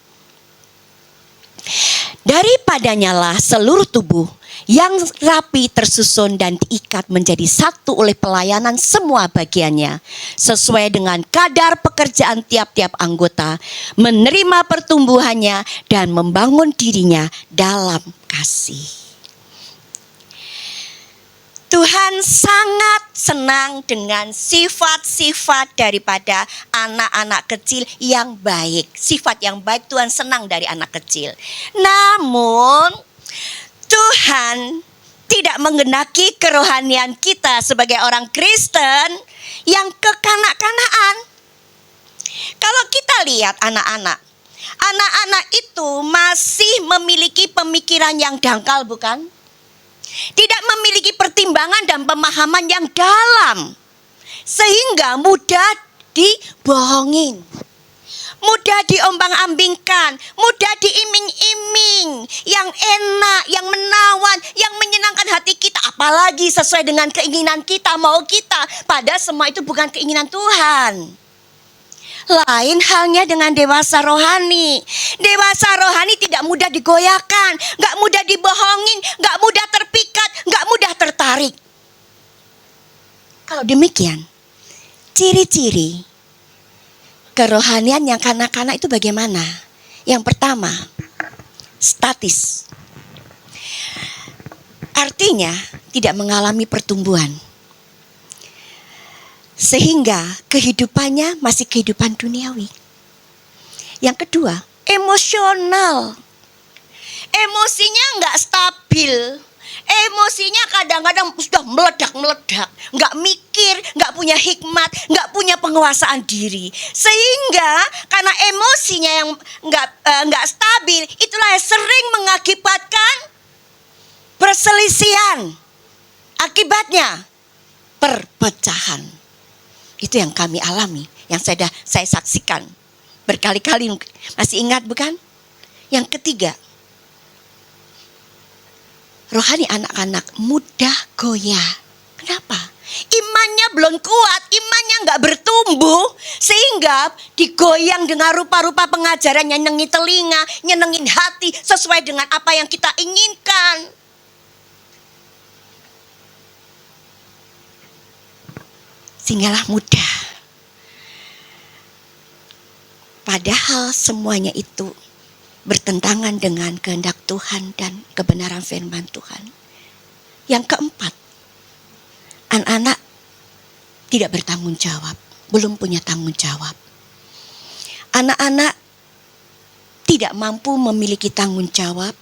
Daripadanya lah seluruh tubuh yang rapi tersusun dan diikat menjadi satu oleh pelayanan semua bagiannya, sesuai dengan kadar pekerjaan tiap-tiap anggota, menerima pertumbuhannya dan membangun dirinya dalam kasih. Tuhan sangat senang dengan sifat-sifat daripada anak-anak kecil yang baik. Sifat yang baik Tuhan senang dari anak kecil. Namun Tuhan tidak menghendaki kerohanian kita sebagai orang Kristen yang kekanak-kanakan. Kalau kita lihat anak-anak itu masih memiliki pemikiran yang dangkal, bukan? Tidak memiliki pertimbangan dan pemahaman yang dalam, sehingga mudah dibohongin, mudah diombang-ambingkan, mudah diiming-iming, yang enak, yang menawan, yang menyenangkan hati kita, apalagi sesuai dengan keinginan kita, mau kita. Padahal semua itu bukan keinginan Tuhan. Lain halnya dengan dewasa rohani. Dewasa rohani tidak mudah digoyahkan, gak mudah dibohongin, gak mudah terpikat, gak mudah tertarik. Kalau demikian, ciri-ciri kerohanian yang kanak-kanak itu bagaimana? Yang pertama, statis. Artinya tidak mengalami pertumbuhan. Sehingga kehidupannya masih kehidupan duniawi. Yang kedua, emosional. Emosinya nggak stabil. Emosinya kadang-kadang sudah meledak-meledak, nggak mikir, nggak punya hikmat, nggak punya penguasaan diri. Sehingga karena emosinya yang nggak stabil, itulah yang sering mengakibatkan perselisihan. Akibatnya perpecahan. Itu yang kami alami, yang saya saksikan berkali-kali. Masih ingat bukan? Yang ketiga, rohani anak-anak mudah goyah. Kenapa? Imannya belum kuat, imannya nggak bertumbuh, sehingga digoyang dengan rupa-rupa pengajaran yang nyenengin telinga, nyenengin hati, sesuai dengan apa yang kita inginkan. Sehinggalah mudah. Padahal semuanya itu bertentangan dengan kehendak Tuhan dan kebenaran firman Tuhan. Yang keempat, anak-anak tidak bertanggung jawab, belum punya tanggung jawab. Anak-anak tidak mampu memiliki tanggung jawab.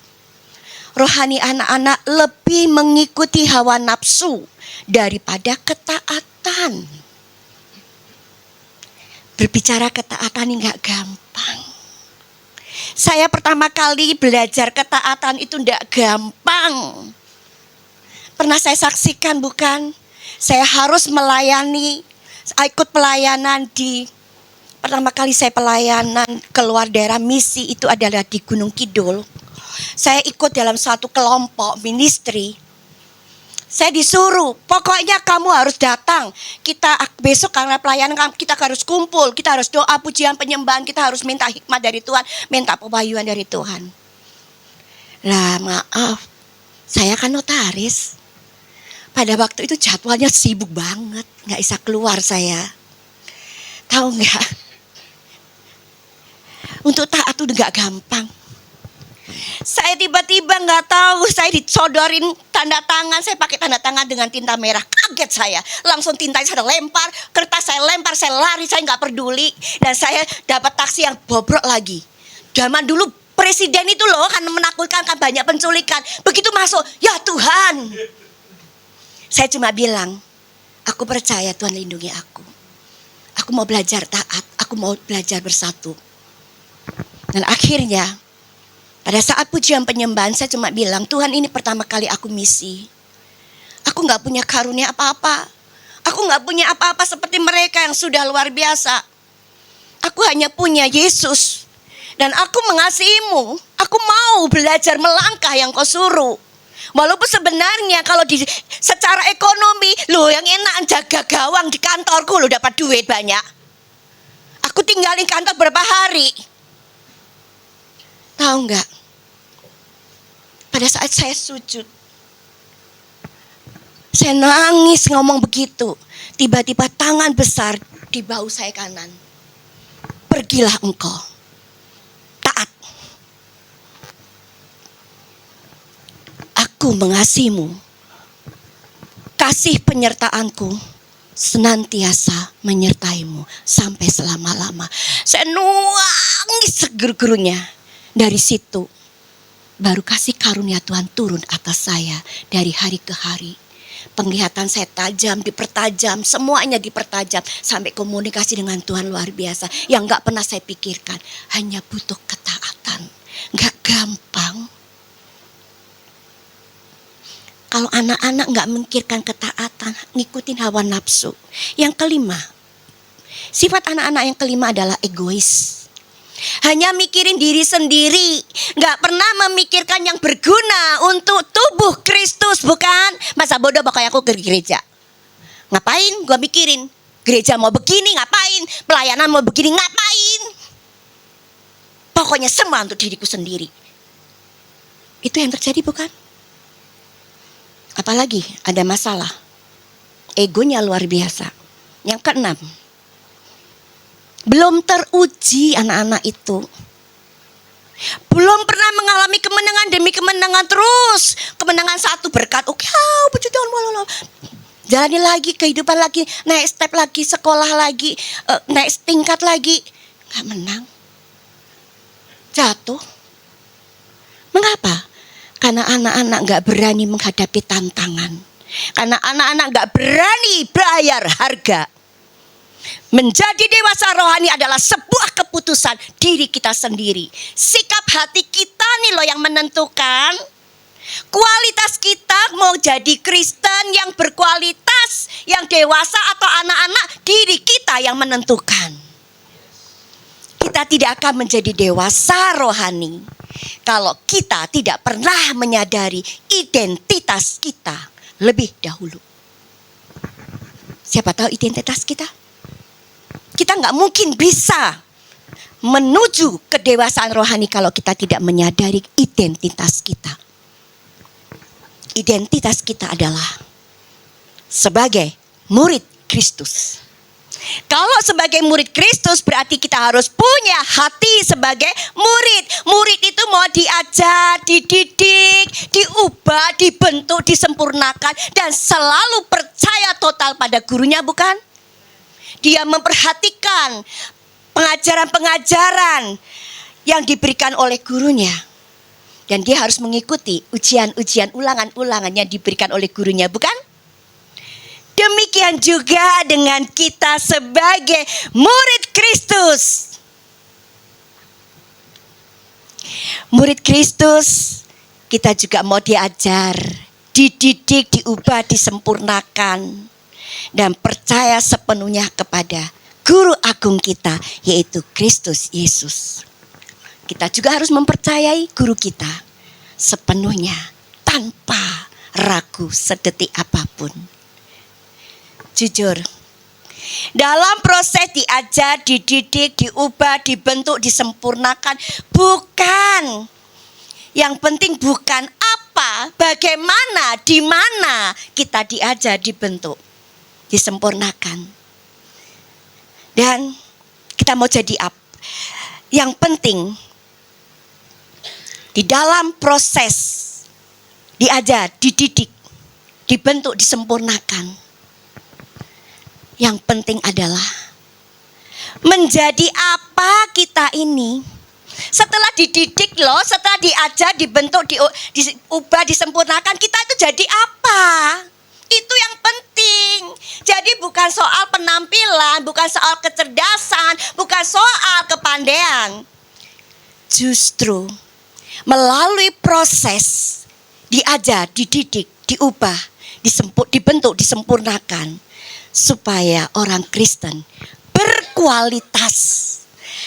Rohani anak-anak lebih mengikuti hawa nafsu daripada ketaatan. Berbicara ketaatan ini gak gampang. Saya pertama kali belajar ketaatan itu tidak gampang. Pernah saya saksikan bukan? Saya harus melayani, ikut pelayanan pertama kali saya pelayanan keluar daerah misi itu adalah di Gunung Kidul. Saya ikut dalam satu kelompok ministry. Saya disuruh, pokoknya kamu harus datang. Kita besok karena pelayanan kita harus kumpul, kita harus doa, pujian, penyembahan, kita harus minta hikmat dari Tuhan, minta pewahyuan dari Tuhan. Lah maaf, saya kan notaris. Pada waktu itu jadwalnya sibuk banget, nggak bisa keluar saya. Tahu nggak? Untuk taat itu nggak gampang. Saya tiba-tiba nggak tahu, saya disodorin tanda tangan, saya pakai tanda tangan dengan tinta merah. Kaget saya, langsung tintanya saya lempar, kertas saya lempar, saya lari, saya nggak peduli. Dan saya dapat taksi yang bobrok lagi. Zaman dulu presiden itu loh kan menakutkan, kan banyak penculikan. Begitu masuk, ya Tuhan. Saya cuma bilang, aku percaya Tuhan lindungi aku. Aku mau belajar taat, aku mau belajar bersatu. Dan akhirnya pada saat pujian penyembahan saya cuma bilang, Tuhan ini pertama kali aku misi. Aku gak punya karunia apa-apa. Aku gak punya apa-apa seperti mereka yang sudah luar biasa. Aku hanya punya Yesus. Dan aku mengasihimu. Aku mau belajar melangkah yang kau suruh. Walaupun sebenarnya kalau secara ekonomi, loh yang enak jaga gawang di kantorku loh dapat duit banyak. Aku tinggalin kantor berapa hari. Tahu nggak? Pada saat saya sujud, saya nangis ngomong begitu. Tiba-tiba tangan besar di bahu saya kanan. Pergilah engkau. Taat. Aku mengasihimu. Kasih penyertaanku senantiasa menyertaimu sampai selama-lama. Saya nangis seger-gerunya. Dari situ baru kasih karunia Tuhan turun atas saya dari hari ke hari. Penglihatan saya tajam, dipertajam, semuanya dipertajam. Sampai komunikasi dengan Tuhan luar biasa. Yang gak pernah saya pikirkan. Hanya butuh ketaatan. Gak gampang. Kalau anak-anak gak memikirkan ketaatan, ngikutin hawa nafsu. Yang kelima, sifat anak-anak yang kelima adalah egois. Hanya mikirin diri sendiri, gak pernah memikirkan yang berguna untuk tubuh Kristus, bukan? Masa bodoh bakal aku ke gereja. Ngapain? Gua mikirin gereja mau begini ngapain, pelayanan mau begini ngapain. Pokoknya semua untuk diriku sendiri. Itu yang terjadi, bukan? Apalagi ada masalah, egonya luar biasa. Yang keenam, belum teruji anak-anak itu. Belum pernah mengalami kemenangan demi kemenangan terus. Kemenangan satu berkat, oke, puji Tuhan, jalani lagi kehidupan lagi, naik step lagi, sekolah lagi, naik tingkat lagi, nggak menang, jatuh. Mengapa? Karena anak-anak gak berani menghadapi tantangan. Karena anak-anak gak berani bayar harga. Menjadi dewasa rohani adalah sebuah keputusan diri kita sendiri. Sikap hati kita nih loh yang menentukan. Kualitas kita mau jadi Kristen yang berkualitas, yang dewasa atau anak-anak, diri kita yang menentukan. Kita tidak akan menjadi dewasa rohani kalau kita tidak pernah menyadari identitas kita lebih dahulu. Siapa tahu identitas kita? Kita nggak mungkin bisa menuju kedewasaan rohani kalau kita tidak menyadari identitas kita. Identitas kita adalah sebagai murid Kristus. Kalau sebagai murid Kristus berarti kita harus punya hati sebagai murid. Murid itu mau diajar, dididik, diubah, dibentuk, disempurnakan, dan selalu percaya total pada gurunya, bukan? Dia memperhatikan pengajaran-pengajaran yang diberikan oleh gurunya. Dan dia harus mengikuti ujian-ujian ulangan-ulangan yang diberikan oleh gurunya, bukan? Demikian juga dengan kita sebagai murid Kristus. Murid Kristus, kita juga mau diajar, dididik, diubah, disempurnakan. Dan percaya sepenuhnya kepada Guru Agung kita, yaitu Kristus Yesus. Kita juga harus mempercayai guru kita sepenuhnya, tanpa ragu sedetik apapun. Jujur, dalam proses diajar, dididik, diubah, dibentuk, disempurnakan, bukan. Yang penting bukan apa, bagaimana, di mana kita diajar, dibentuk, disempurnakan. Dan kita mau jadi apa? Yang penting di dalam proses diajar, dididik, dibentuk, disempurnakan. Yang penting adalah menjadi apa kita ini. Setelah dididik loh, setelah diajar, dibentuk, diubah, disempurnakan, kita itu jadi apa? Itu yang penting. Jadi bukan soal penampilan, bukan soal kecerdasan, bukan soal kepandaian. Justru melalui proses diajar, dididik, diubah, dibentuk, disempurnakan, supaya orang Kristen berkualitas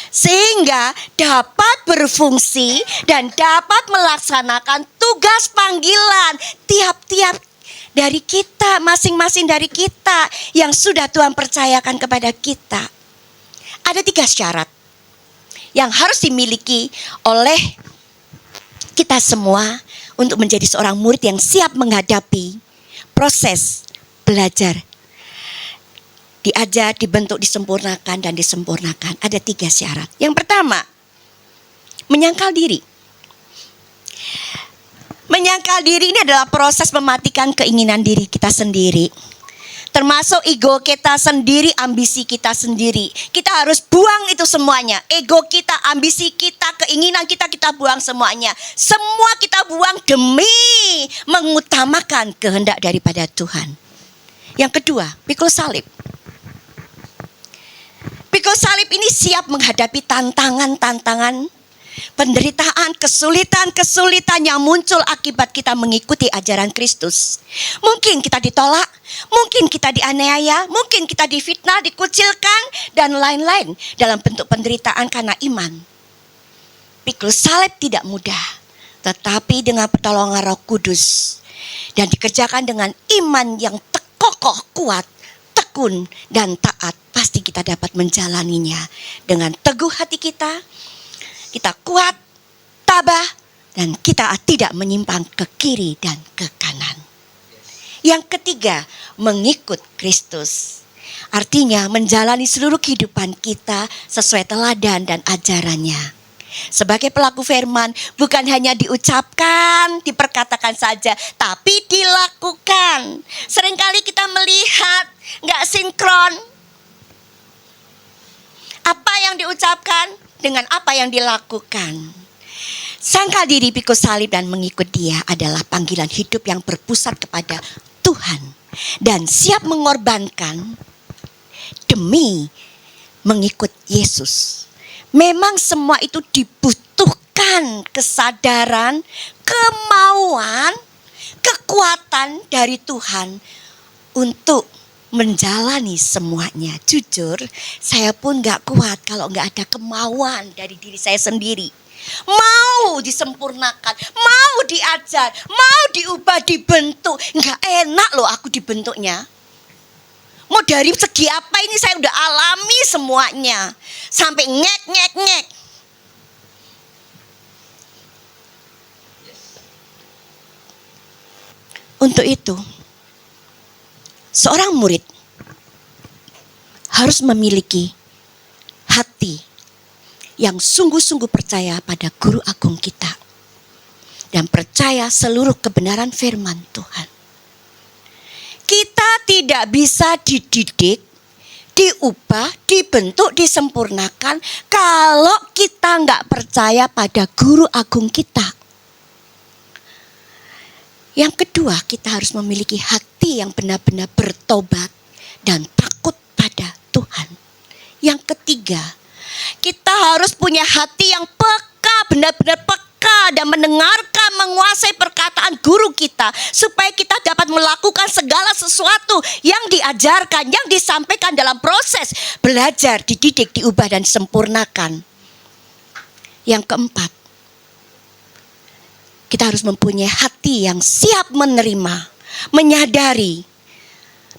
sehingga dapat berfungsi dan dapat melaksanakan tugas panggilan tiap-tiap dari kita, masing-masing dari kita yang sudah Tuhan percayakan kepada kita. Ada 3 syarat yang harus dimiliki oleh kita semua untuk menjadi seorang murid yang siap menghadapi proses belajar, diajar, dibentuk, disempurnakan, dan disempurnakan. Ada 3 syarat. Yang pertama, menyangkal diri. Menyangkal diri ini adalah proses mematikan keinginan diri kita sendiri. Termasuk ego kita sendiri, ambisi kita sendiri. Kita harus buang itu semuanya. Ego kita, ambisi kita, keinginan kita, kita buang semuanya. Semua kita buang demi mengutamakan kehendak daripada Tuhan. Yang kedua, pikul salib. Pikul salib ini siap menghadapi tantangan-tantangan, penderitaan, kesulitan-kesulitan yang muncul akibat kita mengikuti ajaran Kristus. Mungkin kita ditolak, mungkin kita dianiaya, mungkin kita difitnah, dikucilkan, dan lain-lain dalam bentuk penderitaan karena iman. Pikul salib tidak mudah, tetapi dengan pertolongan Roh Kudus dan dikerjakan dengan iman yang kokoh, kuat, tekun, dan taat, pasti kita dapat menjalaninya dengan teguh hati kita. Kita kuat, tabah, dan kita tidak menyimpang ke kiri dan ke kanan. Yang ketiga, mengikut Kristus. Artinya menjalani seluruh kehidupan kita sesuai teladan dan ajarannya. Sebagai pelaku firman, bukan hanya diucapkan, diperkatakan saja, tapi dilakukan. Seringkali kita melihat gak sinkron. Apa yang diucapkan dengan apa yang dilakukan. Sangkal diri, pikul salib dan mengikut Dia adalah panggilan hidup yang berpusat kepada Tuhan dan siap mengorbankan demi mengikut Yesus. Memang semua itu dibutuhkan kesadaran, kemauan, kekuatan dari Tuhan untuk menjalani semuanya. Jujur, saya pun gak kuat kalau gak ada kemauan dari diri saya sendiri. Mau disempurnakan, mau diajar, mau diubah, dibentuk. Gak enak loh aku dibentuknya. Mau dari segi apa ini saya udah alami semuanya. Sampai ngek. Untuk itu, seorang murid harus memiliki hati yang sungguh-sungguh percaya pada guru agung kita. Dan percaya seluruh kebenaran firman Tuhan. Kita tidak bisa dididik, diubah, dibentuk, disempurnakan kalau kita nggak percaya pada guru agung kita. Yang kedua, kita harus memiliki hati yang benar-benar bertobat dan takut pada Tuhan. Yang ketiga, kita harus punya hati yang peka, benar-benar peka dan mendengarkan, menguasai perkataan guru kita supaya kita dapat melakukan segala sesuatu yang diajarkan, yang disampaikan dalam proses belajar, dididik, diubah dan disempurnakan. Yang keempat, kita harus mempunyai hati yang siap menerima, menyadari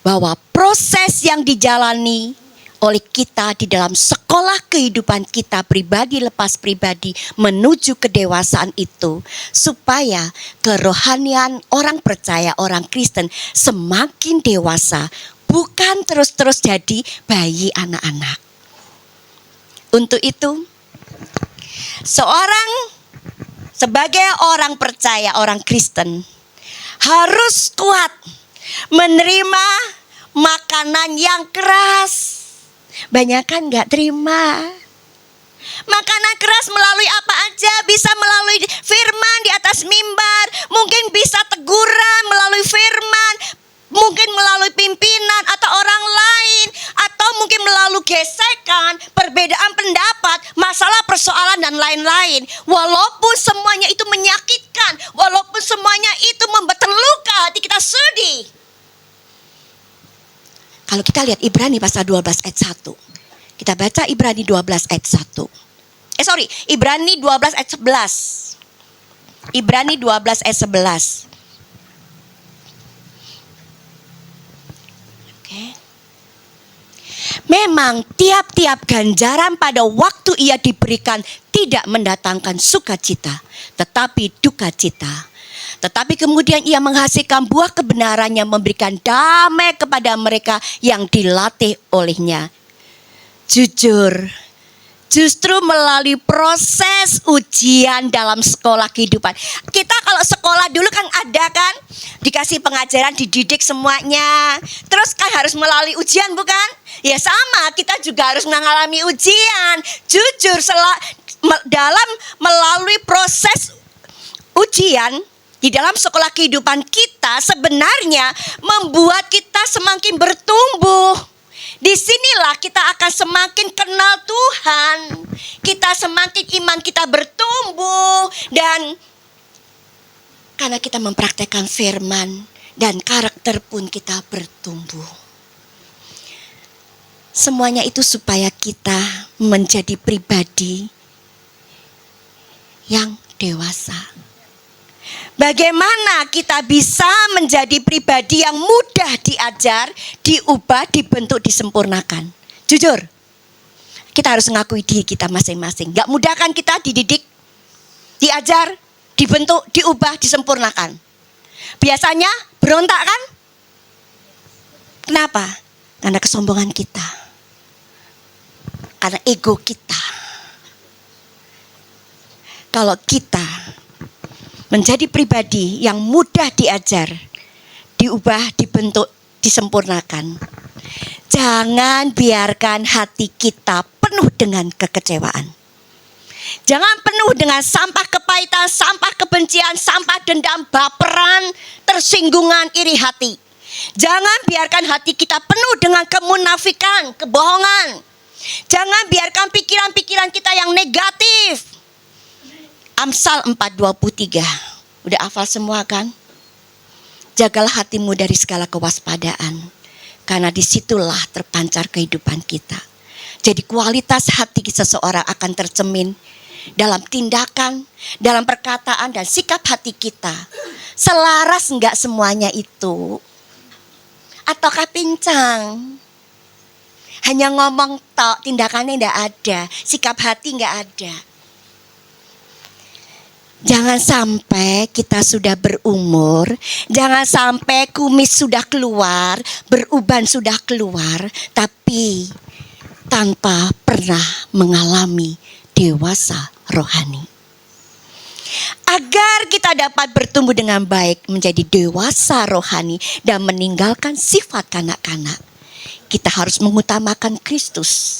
bahwa proses yang dijalani oleh kita di dalam sekolah kehidupan kita pribadi lepas pribadi menuju kedewasaan itu, supaya kerohanian orang percaya, orang Kristen semakin dewasa, bukan terus-terus jadi bayi anak-anak. Untuk itu, sebagai orang percaya, orang Kristen harus kuat menerima makanan yang keras. Banyak kan gak terima. Makanan keras melalui apa aja? Bisa melalui firman di atas mimbar, mungkin bisa teguran melalui firman, mungkin melalui pimpinan atau orang lain, atau mungkin melalui gesekan, perbedaan pendapat, masalah persoalan dan lain-lain. Walaupun semuanya itu menyakitkan, walaupun semuanya itu membuat terluka hati kita sedih. Kalau kita lihat Ibrani pasal 12 ayat 1. Kita baca Ibrani 12 ayat 1. Ibrani 12 ayat 11. Ibrani 12 ayat 11. Oke. Memang tiap-tiap ganjaran pada waktu ia diberikan tidak mendatangkan sukacita, tetapi duka cita. Tetapi kemudian ia menghasilkan buah kebenaran yang memberikan damai kepada mereka yang dilatih olehnya. Jujur, justru melalui proses ujian dalam sekolah kehidupan. Kita kalau sekolah dulu kan ada kan, dikasih pengajaran, dididik semuanya. Terus kan harus melalui ujian bukan? Ya sama, kita juga harus mengalami ujian. Jujur, dalam melalui proses ujian di dalam sekolah kehidupan kita sebenarnya membuat kita semakin bertumbuh. Disinilah kita akan semakin kenal Tuhan. Kita semakin iman kita bertumbuh. Dan karena kita mempraktekkan firman dan karakter pun kita bertumbuh. Semuanya itu supaya kita menjadi pribadi yang dewasa. Bagaimana kita bisa menjadi pribadi yang mudah diajar, diubah, dibentuk, disempurnakan? Jujur, kita harus mengakui diri kita masing-masing. Gak mudah kan kita dididik, diajar, dibentuk, diubah, disempurnakan? Biasanya berontak kan? Kenapa? Karena kesombongan kita, karena ego kita. Kalau kita menjadi pribadi yang mudah diajar, diubah, dibentuk, disempurnakan, jangan biarkan hati kita penuh dengan kekecewaan. Jangan penuh dengan sampah kepahitan, sampah kebencian, sampah dendam, baperan, tersinggungan, iri hati. Jangan biarkan hati kita penuh dengan kemunafikan, kebohongan. Jangan biarkan pikiran-pikiran kita yang negatif. Amsal 4:23. Udah hafal semua kan? Jagalah hatimu dari segala kewaspadaan, karena disitulah terpancar kehidupan kita. Jadi kualitas hati seseorang akan tercermin dalam tindakan, dalam perkataan dan sikap hati kita. Selaras enggak semuanya itu? Ataukah pincang? Hanya ngomong tok, tindakannya enggak ada, sikap hati enggak ada. Jangan sampai kita sudah berumur, jangan sampai kumis sudah keluar, beruban sudah keluar, tapi tanpa pernah mengalami dewasa rohani. Agar kita dapat bertumbuh dengan baik menjadi dewasa rohani dan meninggalkan sifat kanak-kanak, kita harus mengutamakan Kristus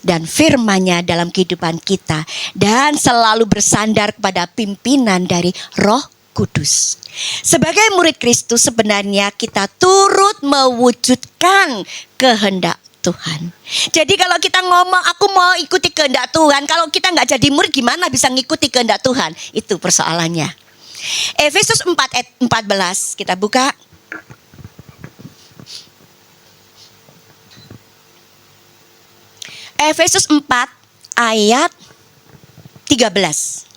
dan firman-Nya dalam kehidupan kita dan selalu bersandar kepada pimpinan dari Roh Kudus. Sebagai murid Kristus sebenarnya kita turut mewujudkan kehendak Tuhan. Jadi kalau kita ngomong aku mau ikuti kehendak Tuhan, kalau kita nggak jadi murid gimana bisa ngikuti kehendak Tuhan? Itu persoalannya. Efesus 4 ayat 14 kita buka. Efesus 4 ayat 13.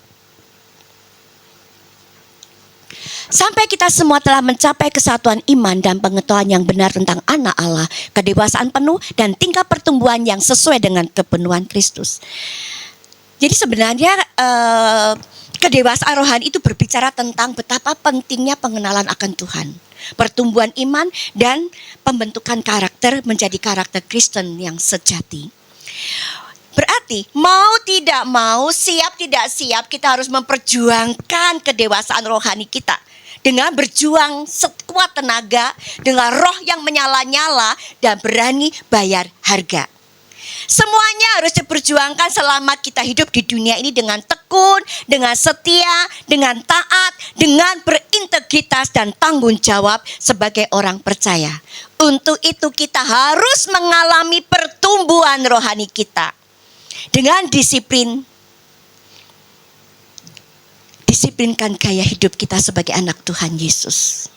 Sampai kita semua telah mencapai kesatuan iman dan pengetahuan yang benar tentang anak Allah, kedewasaan penuh dan tingkat pertumbuhan yang sesuai dengan kepenuhan Kristus. Jadi sebenarnya kedewasaan rohani itu berbicara tentang betapa pentingnya pengenalan akan Tuhan, pertumbuhan iman dan pembentukan karakter menjadi karakter Kristen yang sejati. Berarti mau tidak mau, siap tidak siap, kita harus memperjuangkan kedewasaan rohani kita dengan berjuang sekuat tenaga, dengan roh yang menyala-nyala dan berani bayar harga. Semuanya harus diperjuangkan selama kita hidup di dunia ini dengan tekun, dengan setia, dengan taat, dengan berintegritas dan tanggung jawab sebagai orang percaya. Untuk itu kita harus mengalami pertumbuhan rohani kita dengan disiplin. Disiplinkan gaya hidup kita sebagai anak Tuhan Yesus.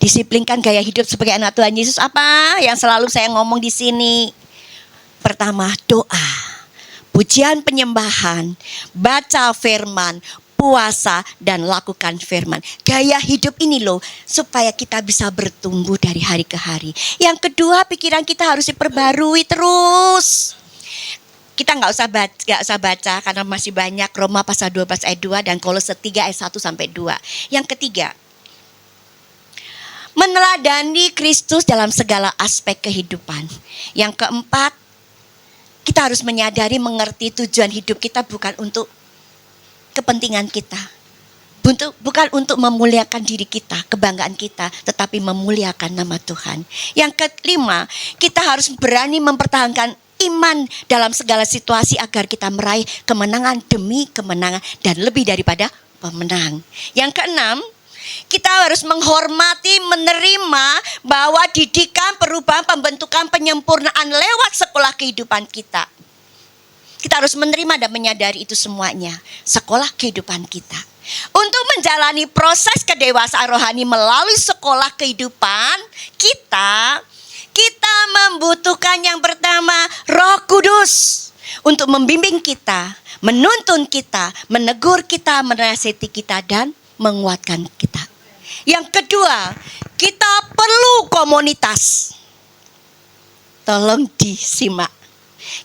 Disiplinkan gaya hidup sebagai anak Tuhan Yesus apa yang selalu saya ngomong di sini? Pertama, doa, pujian penyembahan, baca firman, puasa dan lakukan firman. Gaya hidup ini loh supaya kita bisa bertumbuh dari hari ke hari. Yang kedua, pikiran kita harus diperbarui terus. Kita nggak usah baca karena masih banyak. Roma pasal 12 ayat 2 dan Kolose 3 ayat 1 sampai 2. Yang ketiga, meneladani Kristus dalam segala aspek kehidupan. Yang keempat, kita harus menyadari, mengerti tujuan hidup kita bukan untuk kepentingan kita. Bukan untuk memuliakan diri kita, kebanggaan kita, tetapi memuliakan nama Tuhan. Yang kelima, kita harus berani mempertahankan iman dalam segala situasi agar kita meraih kemenangan demi kemenangan dan lebih daripada pemenang. Yang keenam, kita harus menghormati, menerima bahwa didikan, perubahan, pembentukan, penyempurnaan lewat sekolah kehidupan kita. Kita harus menerima dan menyadari itu semuanya. Sekolah kehidupan kita. Untuk menjalani proses kedewasaan rohani melalui sekolah kehidupan kita membutuhkan yang pertama Roh Kudus untuk membimbing kita, menuntun kita, menegur kita, menasihati kita dan menguatkan kita. Yang kedua, kita perlu komunitas. Tolong disimak.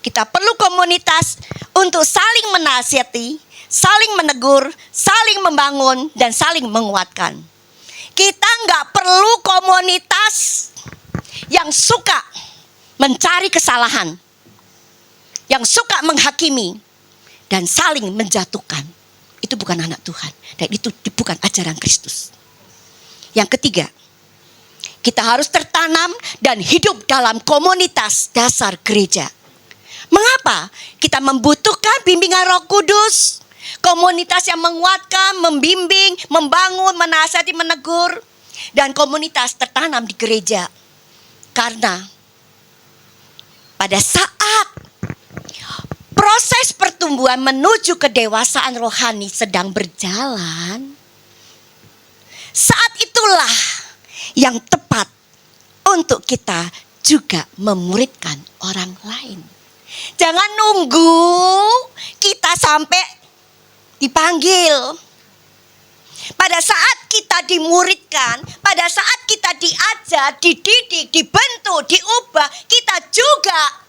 Kita perlu komunitas untuk saling menasihati, saling menegur, saling membangun, dan saling menguatkan. Kita nggak perlu komunitas yang suka mencari kesalahan, yang suka menghakimi, dan saling menjatuhkan. Itu bukan anak Tuhan. Dan itu bukan ajaran Kristus. Yang ketiga, kita harus tertanam dan hidup dalam komunitas dasar gereja. Mengapa? Kita membutuhkan bimbingan Roh Kudus. Komunitas yang menguatkan, membimbing, membangun, menasihati, menegur. Dan komunitas tertanam di gereja. Karena pada saat proses pertumbuhan menuju kedewasaan rohani sedang berjalan, saat itulah yang tepat untuk kita juga memuridkan orang lain. Jangan nunggu kita sampai dipanggil. Pada saat kita dimuridkan, pada saat kita diajar, dididik, dibentuk, diubah, kita juga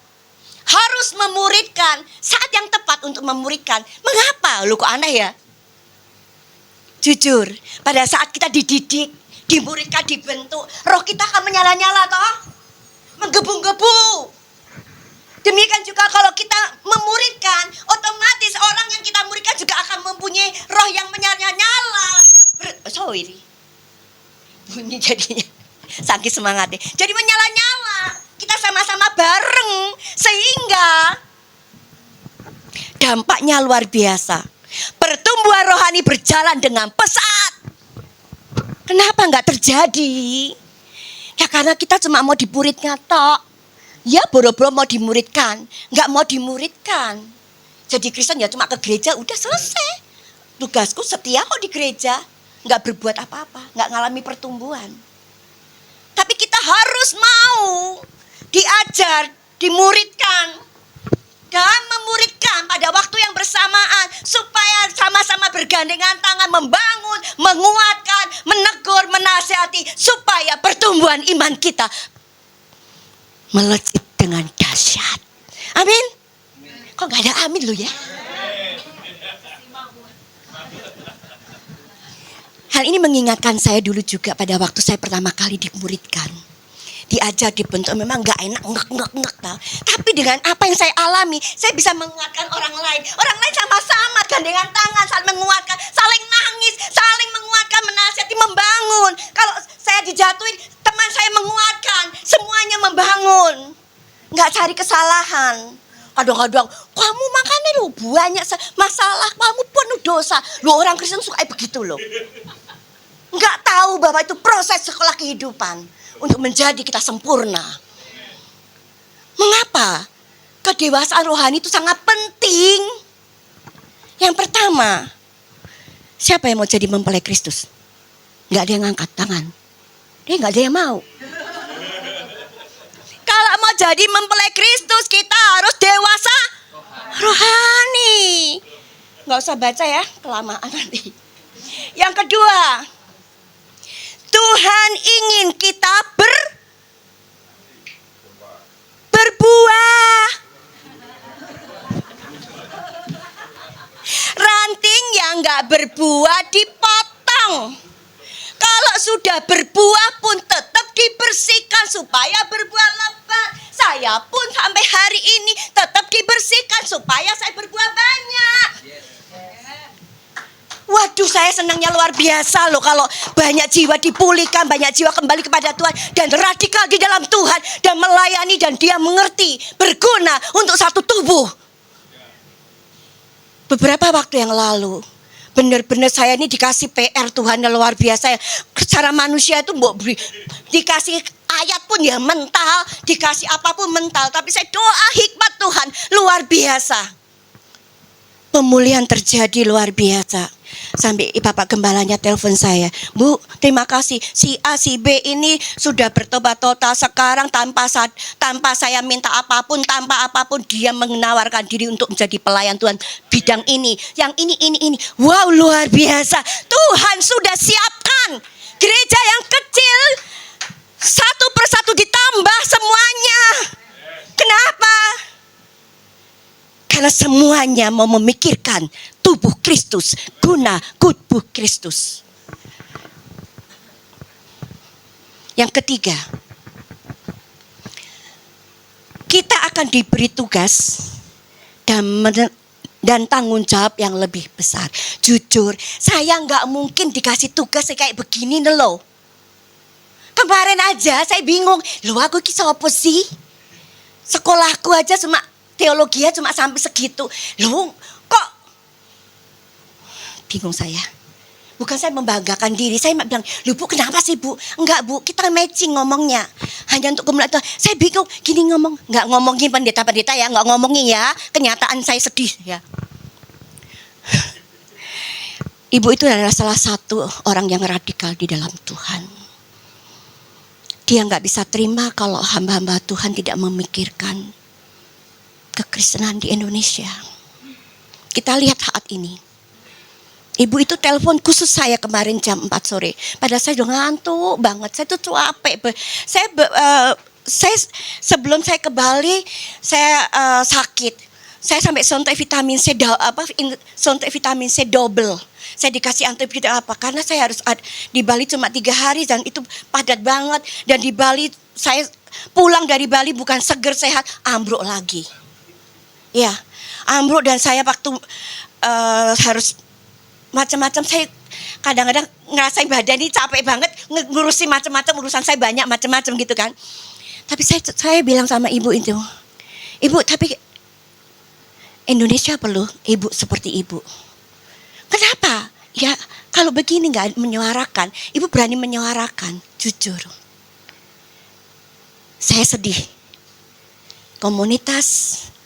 harus memuridkan saat yang tepat untuk memuridkan. Mengapa? Lu kok aneh ya? Jujur, pada saat kita dididik, dimuridkan, dibentuk, roh kita akan menyala-nyala toh? Menggebu-gebu. Demikian juga kalau kita memuridkan, otomatis orang yang kita muridkan juga akan mempunyai roh yang menyala-nyala. Sorry, bunyi jadinya, saking semangatnya. Jadi menyala-nyala, kita sama-sama bareng, sehingga dampaknya luar biasa. Pertumbuhan rohani berjalan dengan pesat. Kenapa nggak terjadi? Ya karena kita cuma mau dimuridkan tok. Ya boro-boro mau dimuridkan, nggak mau dimuridkan. Jadi Kristen ya cuma ke gereja udah selesai. Tugasku setia kok di gereja, nggak berbuat apa-apa, nggak ngalami pertumbuhan. Tapi kita harus mau diajar, dimuridkan, dan memuridkan pada waktu yang bersamaan supaya sama-sama bergandengan tangan membangun, menguatkan, menegur, menasihati supaya pertumbuhan iman kita melejit dengan dahsyat. Amin. Kok gak ada amin lu ya? Hal ini mengingatkan saya dulu juga pada waktu saya pertama kali dimuridkan. Diajar, dibentuk, memang gak enak, ngek. Tapi dengan apa yang saya alami, saya bisa menguatkan orang lain. Orang lain sama-sama gandengan tangan, saling menguatkan, saling nangis, saling menguatkan, menasihati, membangun. Kalau saya dijatuhin, teman saya menguatkan, semuanya membangun. Gak cari kesalahan. Kadang-kadang, kamu makanya lu banyak masalah, kamu penuh dosa. Lu orang Kristen suka begitu loh. Gak tahu bahwa itu proses sekolah kehidupan untuk menjadi kita sempurna. Mengapa? Kedewasaan rohani itu sangat penting. Yang pertama, siapa yang mau jadi mempelai Kristus? Gak ada yang angkat tangan. Dia gak ada yang mau. Kalau mau jadi mempelai Kristus, kita harus dewasa rohani. Gak usah baca ya, kelamaan nanti. Yang kedua, Tuhan ingin kita berbuah. Ranting yang gak berbuah dipotong. Kalau sudah berbuah pun tetap dibersihkan supaya berbuah lebat. Saya pun sampai hari ini tetap dibersihkan supaya saya berbuah banyak. Waduh, saya senangnya luar biasa loh kalau banyak jiwa dipulihkan, banyak jiwa kembali kepada Tuhan dan radikal di dalam Tuhan dan melayani dan dia mengerti, berguna untuk satu tubuh. Beberapa waktu yang lalu, benar-benar saya ini dikasih PR Tuhan yang luar biasa. Secara manusia itu dikasih ayat pun ya mental, dikasih apapun mental, tapi saya doa hikmat Tuhan luar biasa. Pemulihan terjadi luar biasa. Sampai Bapak Gembalanya telepon saya, Bu, terima kasih, si A, si B ini sudah bertobat total sekarang tanpa saya minta apapun, tanpa apapun dia menawarkan diri untuk menjadi pelayan Tuhan bidang ini, yang ini. Wow, luar biasa. Tuhan sudah siapkan gereja yang kecil, satu persatu ditambah semuanya. Kenapa? Karena semuanya mau memikirkan tubuh Kristus, guna tubuh Kristus. Yang ketiga, kita akan diberi tugas dan tanggung jawab yang lebih besar. Jujur, saya nggak mungkin dikasih tugas kayak begini loh. Kemarin aja saya bingung, loh aku kisah apa sih? Sekolahku aja cuma teologi cuma sampai segitu. Loh, kok bingung saya. Bukan saya membanggakan diri, saya bilang, "Loh Bu, kenapa sih Bu?" "Enggak Bu, kita matching ngomongnya. Hanya untuk kemuliaan Tuhan." Saya bingung, gini enggak ngomongin pendeta-pendeta ya, enggak ngomongin ya. Kenyataan saya sedih ya. Ibu itu adalah salah satu orang yang radikal di dalam Tuhan. Dia enggak bisa terima kalau hamba-hamba Tuhan tidak memikirkan kekristenan di Indonesia. Kita lihat saat ini. Ibu itu telepon khusus saya kemarin jam 4 sore. Padahal saya udah ngantuk banget. Saya tuh capek. Saya sebelum saya ke Bali, saya sakit. Saya sampai suntik vitamin C suntik vitamin C double. Saya dikasih antibiotik apa? Karena saya harus di Bali cuma 3 hari dan itu padat banget. Dan di Bali saya pulang dari Bali bukan seger sehat, ambruk lagi. Ya, ambruk dan saya waktu harus macam-macam, saya kadang-kadang ngerasain badan ini capek banget ngurusin macam-macam, urusan saya banyak macam-macam gitu kan. Tapi saya bilang sama ibu itu, "Ibu, tapi Indonesia perlu ibu seperti ibu." "Kenapa?" "Ya kalau begini nggak menyuarakan, ibu berani menyuarakan, jujur. Saya sedih. Komunitas,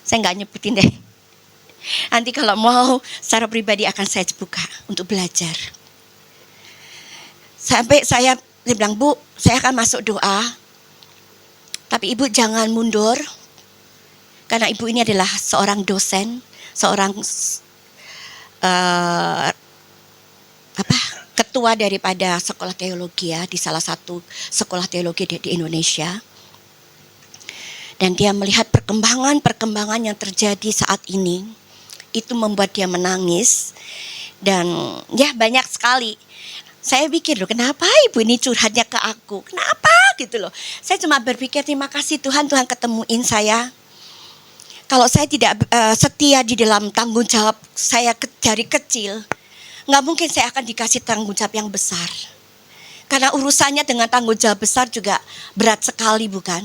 saya nggak nyebutin deh. Nanti kalau mau secara pribadi akan saya buka untuk belajar." Sampai saya bilang, "Bu, saya akan masuk doa. Tapi ibu jangan mundur. Karena ibu ini adalah seorang dosen, seorang ketua daripada sekolah teologi ya, di salah satu sekolah teologi di Indonesia. Dan dia melihat perkembangan yang terjadi saat ini. Itu membuat dia menangis. Dan ya banyak sekali. Saya pikir loh, kenapa ibu ini curhatnya ke aku? Kenapa gitu loh. Saya cuma berpikir terima kasih Tuhan ketemuin saya. Kalau saya tidak setia di dalam tanggung jawab saya dari kecil, nggak mungkin saya akan dikasih tanggung jawab yang besar. Karena urusannya dengan tanggung jawab besar juga berat sekali bukan?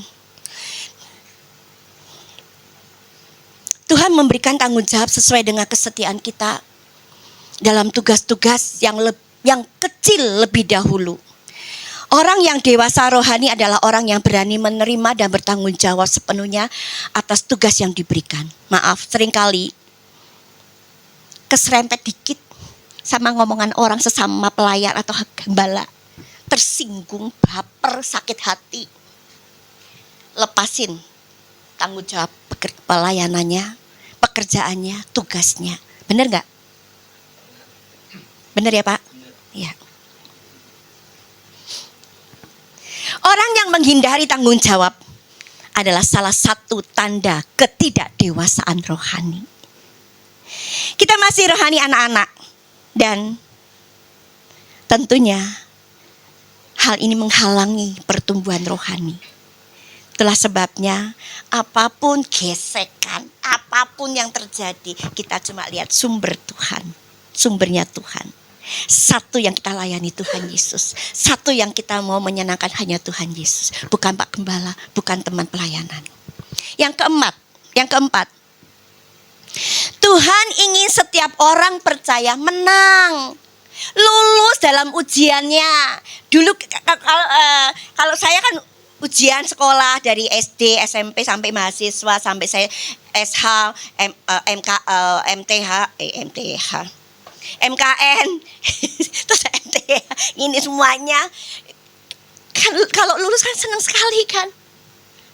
Tuhan memberikan tanggung jawab sesuai dengan kesetiaan kita dalam tugas-tugas yang kecil lebih dahulu. Orang yang dewasa rohani adalah orang yang berani menerima dan bertanggung jawab sepenuhnya atas tugas yang diberikan. Maaf, seringkali keserempet dikit sama ngomongan orang sesama pelayan atau gembala. Tersinggung, baper, sakit hati. Lepasin tanggung jawab pelayanannya, pekerjaannya, tugasnya. Benar nggak? Benar ya Pak? Ya. Orang yang menghindari tanggung jawab adalah salah satu tanda ketidakdewasaan rohani. Kita masih rohani anak-anak dan tentunya hal ini menghalangi pertumbuhan rohani. Itulah sebabnya apapun gesekan, apapun yang terjadi, kita cuma lihat sumber Tuhan, sumbernya Tuhan. Satu yang kita layani Tuhan Yesus, satu yang kita mau menyenangkan hanya Tuhan Yesus, bukan Pak Gembala, bukan teman pelayanan. Yang keempat, Tuhan ingin setiap orang percaya menang, lulus dalam ujiannya. Dulu kalau saya kan ujian sekolah dari SD, SMP sampai mahasiswa sampai saya SH, MKN, terus MTH, ini semuanya. Kalau lulus kan senang sekali kan.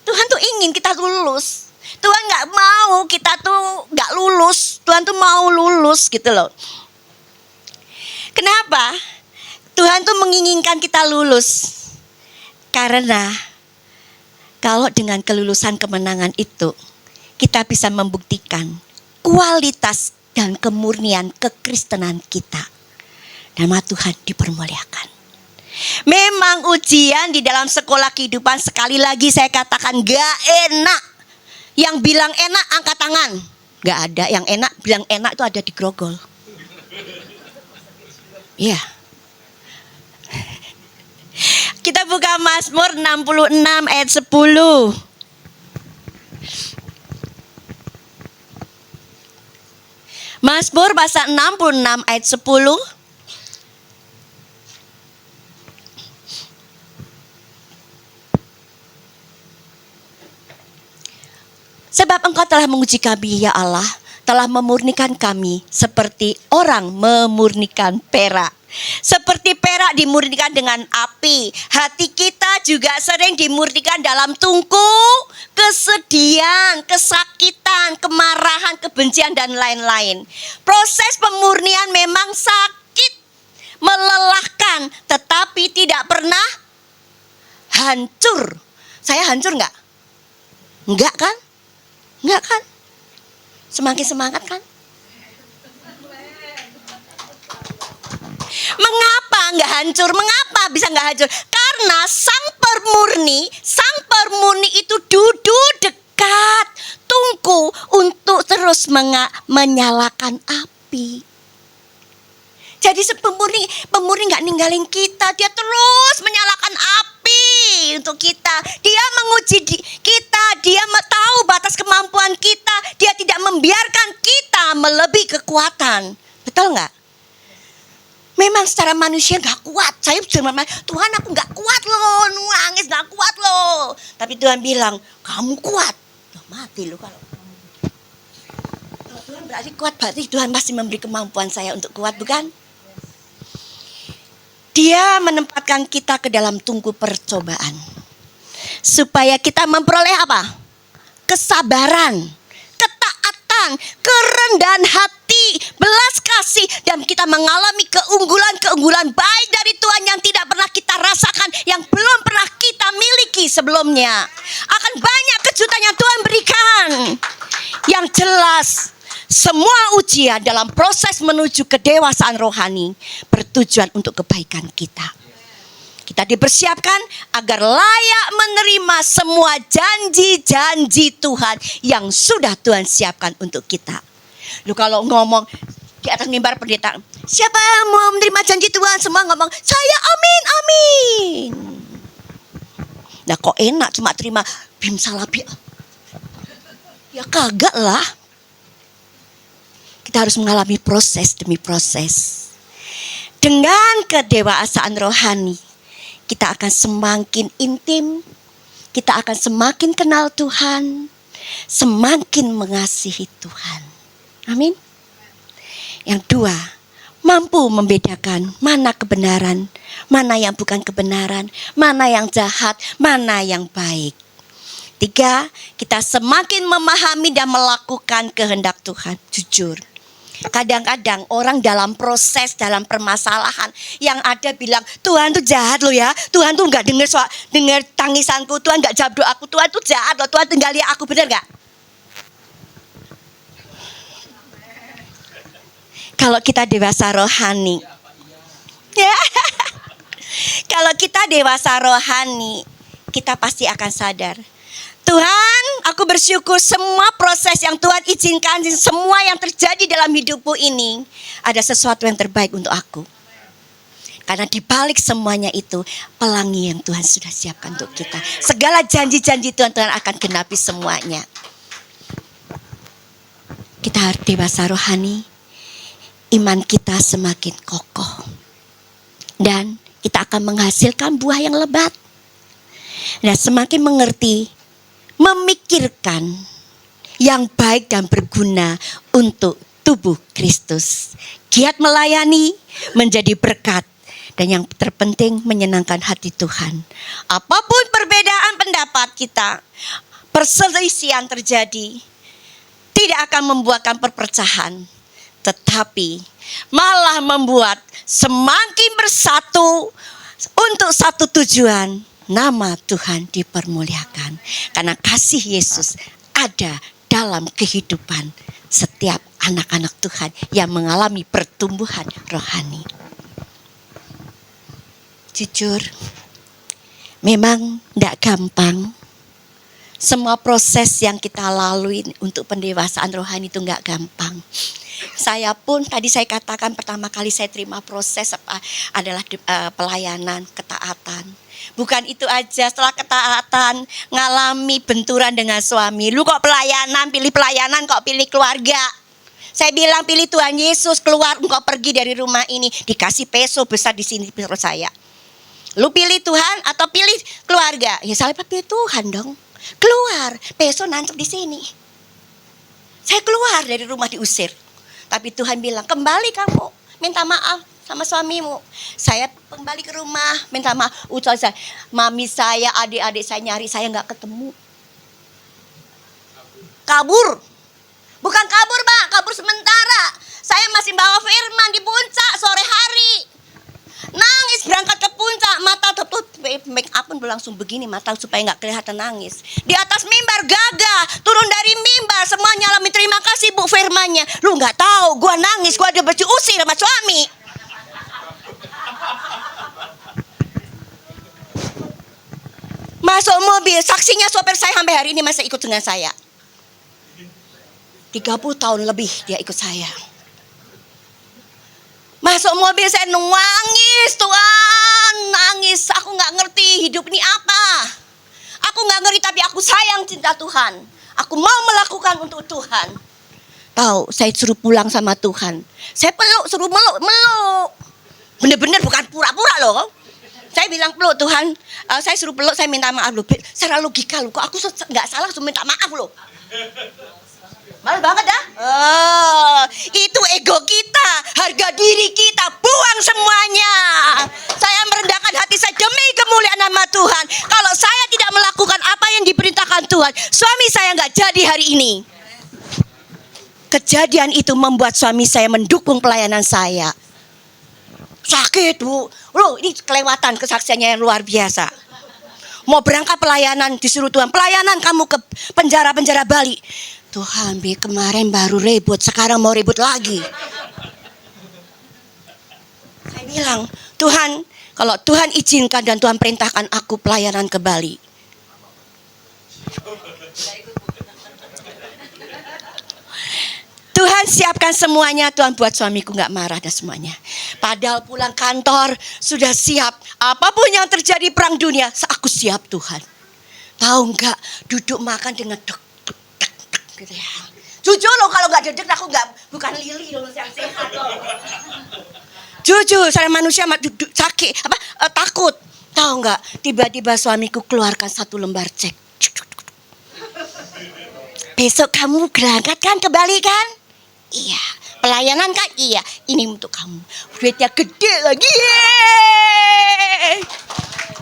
Tuhan tuh ingin kita lulus. Tuhan nggak mau kita tuh nggak lulus. Tuhan tuh mau lulus gitu loh. Kenapa? Tuhan tuh menginginkan kita lulus. Karena kalau dengan kelulusan kemenangan itu kita bisa membuktikan kualitas dan kemurnian kekristenan kita. Nama Tuhan dipermuliakan. Memang ujian di dalam sekolah kehidupan sekali lagi saya katakan gak enak. Yang bilang enak angkat tangan. Gak ada yang enak, bilang enak itu ada di Grogol. Iya. Kita buka Mazmur 66 ayat 10. Mazmur pasal 66 ayat 10. Sebab Engkau telah menguji kami, ya Allah, telah memurnikan kami seperti orang memurnikan perak. Seperti perak dimurnikan dengan api, hati kita juga sering dimurnikan dalam tungku, kesedihan, kesakitan, kemarahan, kebencian, dan lain-lain. Proses pemurnian memang sakit, melelahkan, tetapi tidak pernah hancur. Saya hancur nggak? Enggak kan? Enggak kan? Semakin semangat kan? Mengapa enggak hancur? Mengapa bisa enggak hancur? Karena sang permurni itu duduk dekat tungku untuk terus menyalakan api. Jadi pemurni enggak ninggalin kita, dia terus menyalakan api untuk kita. Dia menguji kita, dia tahu batas kemampuan kita, dia tidak membiarkan kita melebihi kekuatan. Betul nggak? Memang secara manusia nggak kuat. Saya cuma Tuhan, aku nggak kuat loh, nangis nggak kuat loh. Tapi Tuhan bilang kamu kuat. Loh, mati loh kalau Tuhan berarti kuat, berarti Tuhan masih memberi kemampuan saya untuk kuat, bukan? Dia menempatkan kita ke dalam tungku percobaan supaya kita memperoleh apa? Kesabaran, ketaatan, kerendahan hati, belas kasih, dan kita mengalami keunggulan-keunggulan baik dari Tuhan yang tidak pernah kita rasakan, yang belum pernah kita miliki sebelumnya. Akan banyak kejutan yang Tuhan berikan. Yang jelas, semua ujian dalam proses menuju kedewasaan rohani bertujuan untuk kebaikan kita. Kita dipersiapkan agar layak menerima semua janji-janji Tuhan yang sudah Tuhan siapkan untuk kita. Lu kalau ngomong di atas mimbar pendeta, siapa yang mau menerima janji Tuhan? Semua ngomong, saya amin, amin. Nah kok enak cuma terima bim salabi? Ya kagak lah. Kita harus mengalami proses demi proses. Dengan kedewasaan rohani, kita akan semakin intim, kita akan semakin kenal Tuhan, semakin mengasihi Tuhan. Amin. Yang dua, mampu membedakan mana kebenaran, mana yang bukan kebenaran, mana yang jahat, mana yang baik. Tiga, kita semakin memahami dan melakukan kehendak Tuhan. Jujur, kadang-kadang orang dalam proses, dalam permasalahan yang ada bilang, Tuhan tuh jahat loh ya, Tuhan tuh gak dengar tangisanku, Tuhan gak jawab doaku, Tuhan tuh jahat loh, Tuhan tinggali aku, benar gak? Kalau kita dewasa rohani, ya, kalau kita dewasa rohani, kita pasti akan sadar, Tuhan, aku bersyukur semua proses yang Tuhan izinkan, semua yang terjadi dalam hidupku ini, ada sesuatu yang terbaik untuk aku. Karena di balik semuanya itu, pelangi yang Tuhan sudah siapkan untuk kita. Segala janji-janji Tuhan akan genapi semuanya. Kita harus dewasa rohani, iman kita semakin kokoh. Dan kita akan menghasilkan buah yang lebat. Dan semakin mengerti, memikirkan yang baik dan berguna untuk tubuh Kristus. Giat melayani, menjadi berkat, dan yang terpenting menyenangkan hati Tuhan. Apapun perbedaan pendapat kita, perselisihan terjadi, tidak akan membuatkan perpecahan, tetapi malah membuat semakin bersatu untuk satu tujuan. Nama Tuhan dipermuliakan karena kasih Yesus ada dalam kehidupan setiap anak-anak Tuhan yang mengalami pertumbuhan rohani. Jujur, memang tidak gampang. Semua proses yang kita lalui untuk pendewasaan rohani itu nggak gampang. Saya pun tadi saya katakan pertama kali saya terima proses adalah pelayanan, ketaatan. Bukan itu aja, setelah ketaatan ngalami benturan dengan suami. Lu kok pelayanan, pilih pelayanan kok pilih keluarga. Saya bilang pilih Tuhan Yesus, keluar engkau pergi dari rumah ini. Dikasih peso besar di sini perut saya. Lu pilih Tuhan atau pilih keluarga? Ya saya pilih Tuhan dong. Keluar, peso nancep di sini. Saya keluar dari rumah diusir. Tapi Tuhan bilang, kembali kamu, minta maaf sama suamimu. Saya kembali ke rumah, minta maaf. Ucap saya, mami saya, adik-adik saya nyari, saya nggak ketemu. Kabur. Bukan kabur, Pak, kabur sementara. Saya masih bawa firman di puncak sore hari. Nangis berangkat ke puncak, mata tertutup, make up pun berlangsung begini mata supaya nggak kelihatan nangis. Di atas mimbar gagah, turun dari mimbar semua nyalamin terima kasih Bu firmannya. Lu nggak tahu, gua nangis, gua ada diusir sama suami. Masuk mobil, saksinya sopir saya sampai hari ini masih ikut dengan saya. 30 tahun lebih dia ikut saya. Masuk mobil saya nangis, Tuhan, nangis. Aku nggak ngerti hidup ini apa. Aku nggak ngerti tapi aku sayang cinta Tuhan. Aku mau melakukan untuk Tuhan. Tahu, saya suruh pulang sama Tuhan. Saya peluk, suruh meluk. Bener-bener bukan pura-pura loh. Saya bilang peluk Tuhan, saya suruh peluk, saya minta maaf loh. Secara logika loh, kok aku nggak salah suruh minta maaf loh. Malu banget dah. Itu ego kita, harga diri kita, buang semuanya. Saya merendahkan hati saya demi kemuliaan nama Tuhan. Kalau saya tidak melakukan apa yang diperintahkan Tuhan, suami saya nggak jadi hari ini. Kejadian itu membuat suami saya mendukung pelayanan saya. Sakit Bu, loh ini kelewatan kesaksiannya yang luar biasa. Mau berangkat pelayanan disuruh Tuhan, pelayanan kamu ke penjara-penjara Bali. Tuhan, kemarin baru ribut, sekarang mau ribut lagi. Saya bilang, Tuhan, kalau Tuhan izinkan dan Tuhan perintahkan aku pelayanan ke Bali. Tuhan siapkan semuanya, Tuhan buat suamiku gak marah dan semuanya. Padahal pulang kantor sudah siap. Apapun yang terjadi perang dunia, aku siap Tuhan. Tahu gak, duduk makan dengan dek gitu ya. Jujur loh kalau gak dedek aku gak, bukan lili loh yang sehat loh. Jujur saya manusia sakit, takut. Tahu gak, tiba-tiba suamiku keluarkan 1 lembar cek. Besok kamu berangkat kan ke Bali kan? Iya. Pelayanan kan? Iya. Ini untuk kamu. Duitnya gede lagi. Yeay.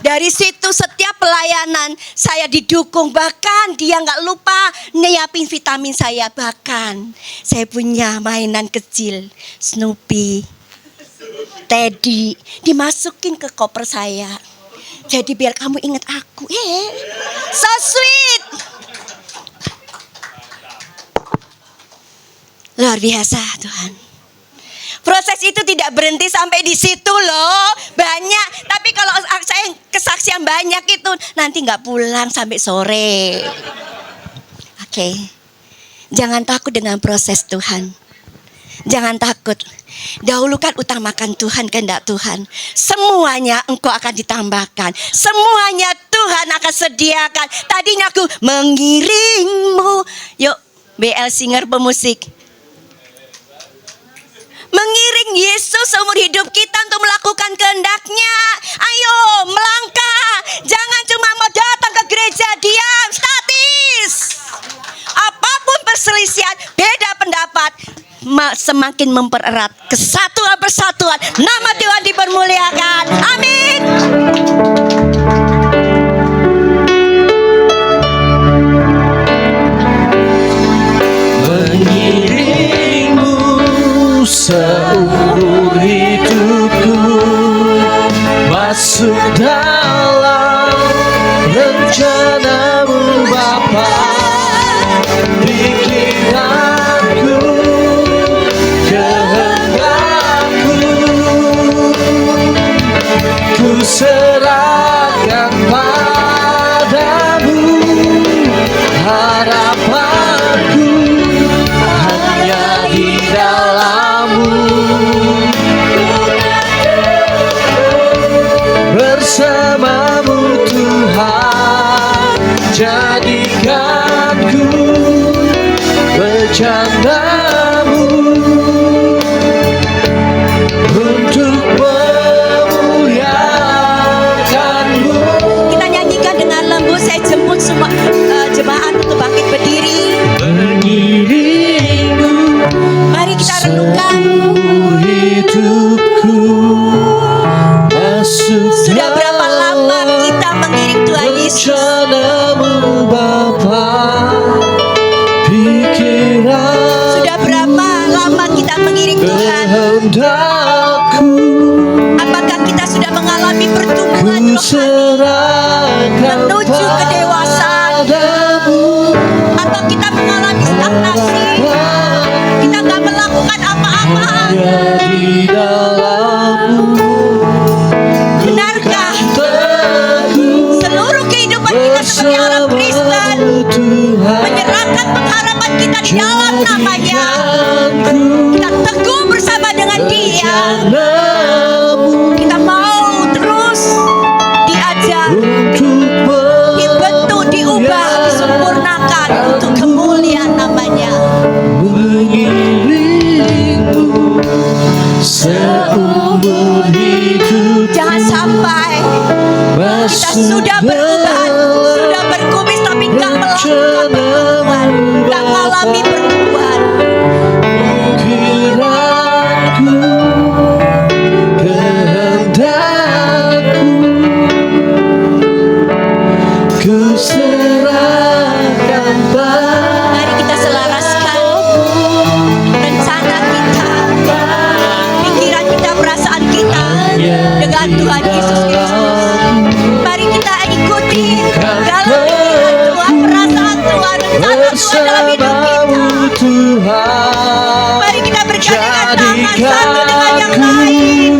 Dari situ setiap pelayanan saya didukung. Bahkan dia gak lupa nyiapin vitamin saya. Bahkan saya punya mainan kecil. Snoopy, Teddy. Dimasukin ke koper saya. Jadi biar kamu ingat aku. So sweet. Luar biasa Tuhan. Proses itu tidak berhenti sampai di situ loh. Banyak. Tapi kalau saya kesaksian banyak itu nanti gak pulang sampai sore. Oke. Jangan takut dengan proses Tuhan. Jangan takut. Dahulukan utamakan Tuhan, kehendak Tuhan. Semuanya engkau akan ditambahkan. Semuanya Tuhan akan sediakan. Tadinya aku mengiringmu. Yuk BL Singer pemusik. Mengiring Yesus seumur hidup kita untuk melakukan kehendak-Nya. Ayo melangkah. Jangan cuma mau datang ke gereja diam, statis. Apapun perselisihan, beda pendapat, semakin mempererat kesatuan persatuan. Nama Tuhan dipermuliakan. Amin. Seumur hidupku masuk dalam rencanamu Bapa. Pikiranku, kehendakku, ku serahkan padamu. Harapanku hanya di dalam-Mu. Bersamamu Tuhan, jadikanku bercandamu. perlukan. hidupku masuk Sudah berapa lama kita mengiring Tuhan Yesus? rencanamu Bapa, pikiran Sudah berapa lama kita mengiring Tuhan? kehendakku Apakah kita sudah mengalami pertumbuhan ku rohani serahkan menuju kedewasaan? padamu Atau kita mengalami stagnasi? Kita nggak melakukan apa-apa. hanya di dalammu Benarkah teguh seluruh kehidupan kita sebagai orang Kristen bersamamu Tuhan, menyerahkan pengharapan kita di dalam namanya? jadikanku Kita teguh bersama dengan Dia. rencanamu Kita mau terus diajar, untuk dibentuk, diubah, disempurnakan untuk kemuliaan namanya. mengiringmu seumur hidup. Jangan sampai kita sudah berubahan, sudah berkumis tapi nggak melakukan pertumbuhan, nggak mengalami pertumbuhan. Pikiranku, kehendakku, ku serahkan Mari kita selaraskan rencana kita, pikiran kita, perasaan kita dengan Tuhan Yesus Kristus. Mari kita ikuti dalam pikiran Tuhan, perasaan Tuhan, rencana Tuhan dalam hidup kita. Tuhan. Mari kita bergandengan tangan satu dengan yang lain.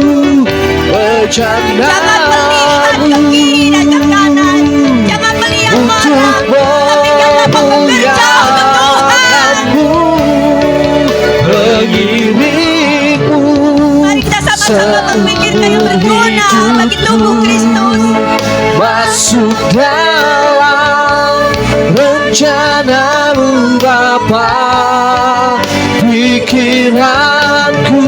Jangan melihat ke kiri dan ke kanan. Jangan melihat orang, tapi jangan bekerja untuk Tuhan. Mari kita sama-sama memikirkan yang berguna bagi tubuh Kristus. Masuk dalam rencanamu Bapa, pikiranku,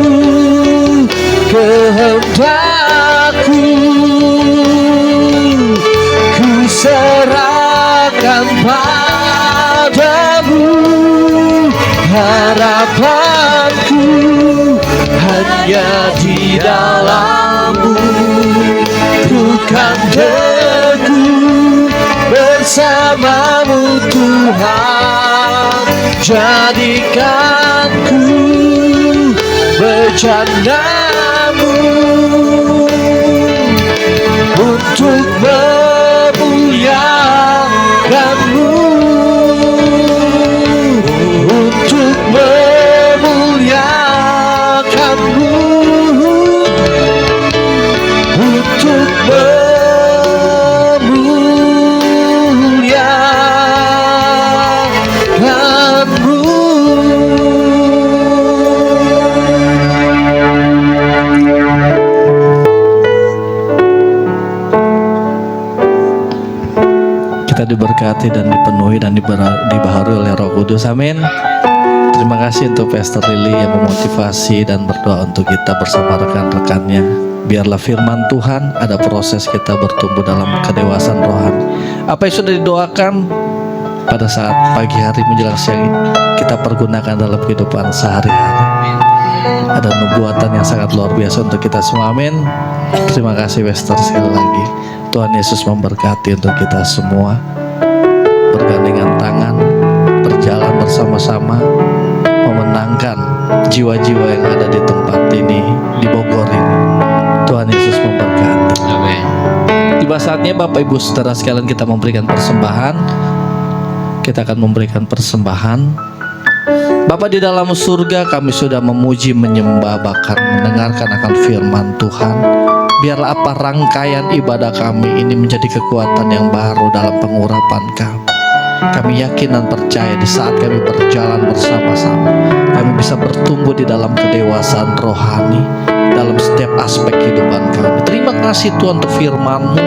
kehendakku, ku serahkan padamu, harapanku hanya di dalammu, ku kan teguh bersamamu Tuhan, jadikanku bercandamu untuk memuliakanmu, untuk memuliakanmu, untuk Kita diberkati dan dipenuhi dan dibaharui oleh Roh Kudus. Amin. Terima kasih untuk Pastor Lily yang memotivasi dan berdoa untuk kita bersama rekan-rekannya. Biarlah firman Tuhan ada proses kita bertumbuh dalam kedewasaan rohani. Apa yang sudah didoakan pada saat pagi hari menjelang siang ini, kita pergunakan dalam kehidupan sehari-hari. Ada nubuatan yang sangat luar biasa untuk kita semua. Amin. Terima kasih Pastor sekali lagi. Tuhan Yesus memberkati untuk kita semua. Bergandengan tangan, berjalan bersama-sama, memenangkan jiwa-jiwa yang ada di tempat ini, di Bogor ini. Tuhan Yesus memberkati. Amin. Tiba saatnya Bapak Ibu Saudara sekalian kita memberikan persembahan. Kita akan memberikan persembahan. Bapa di dalam surga, kami sudah memuji, menyembah, bahkan mendengarkan akan firman Tuhan. Biarlah apa rangkaian ibadah kami ini menjadi kekuatan yang baru dalam pengurapan kami. Kami yakin dan percaya di saat kami berjalan bersama-sama, kami bisa bertumbuh di dalam kedewasaan rohani dalam setiap aspek kehidupan kami. Terima kasih Tuhan untuk firman-Mu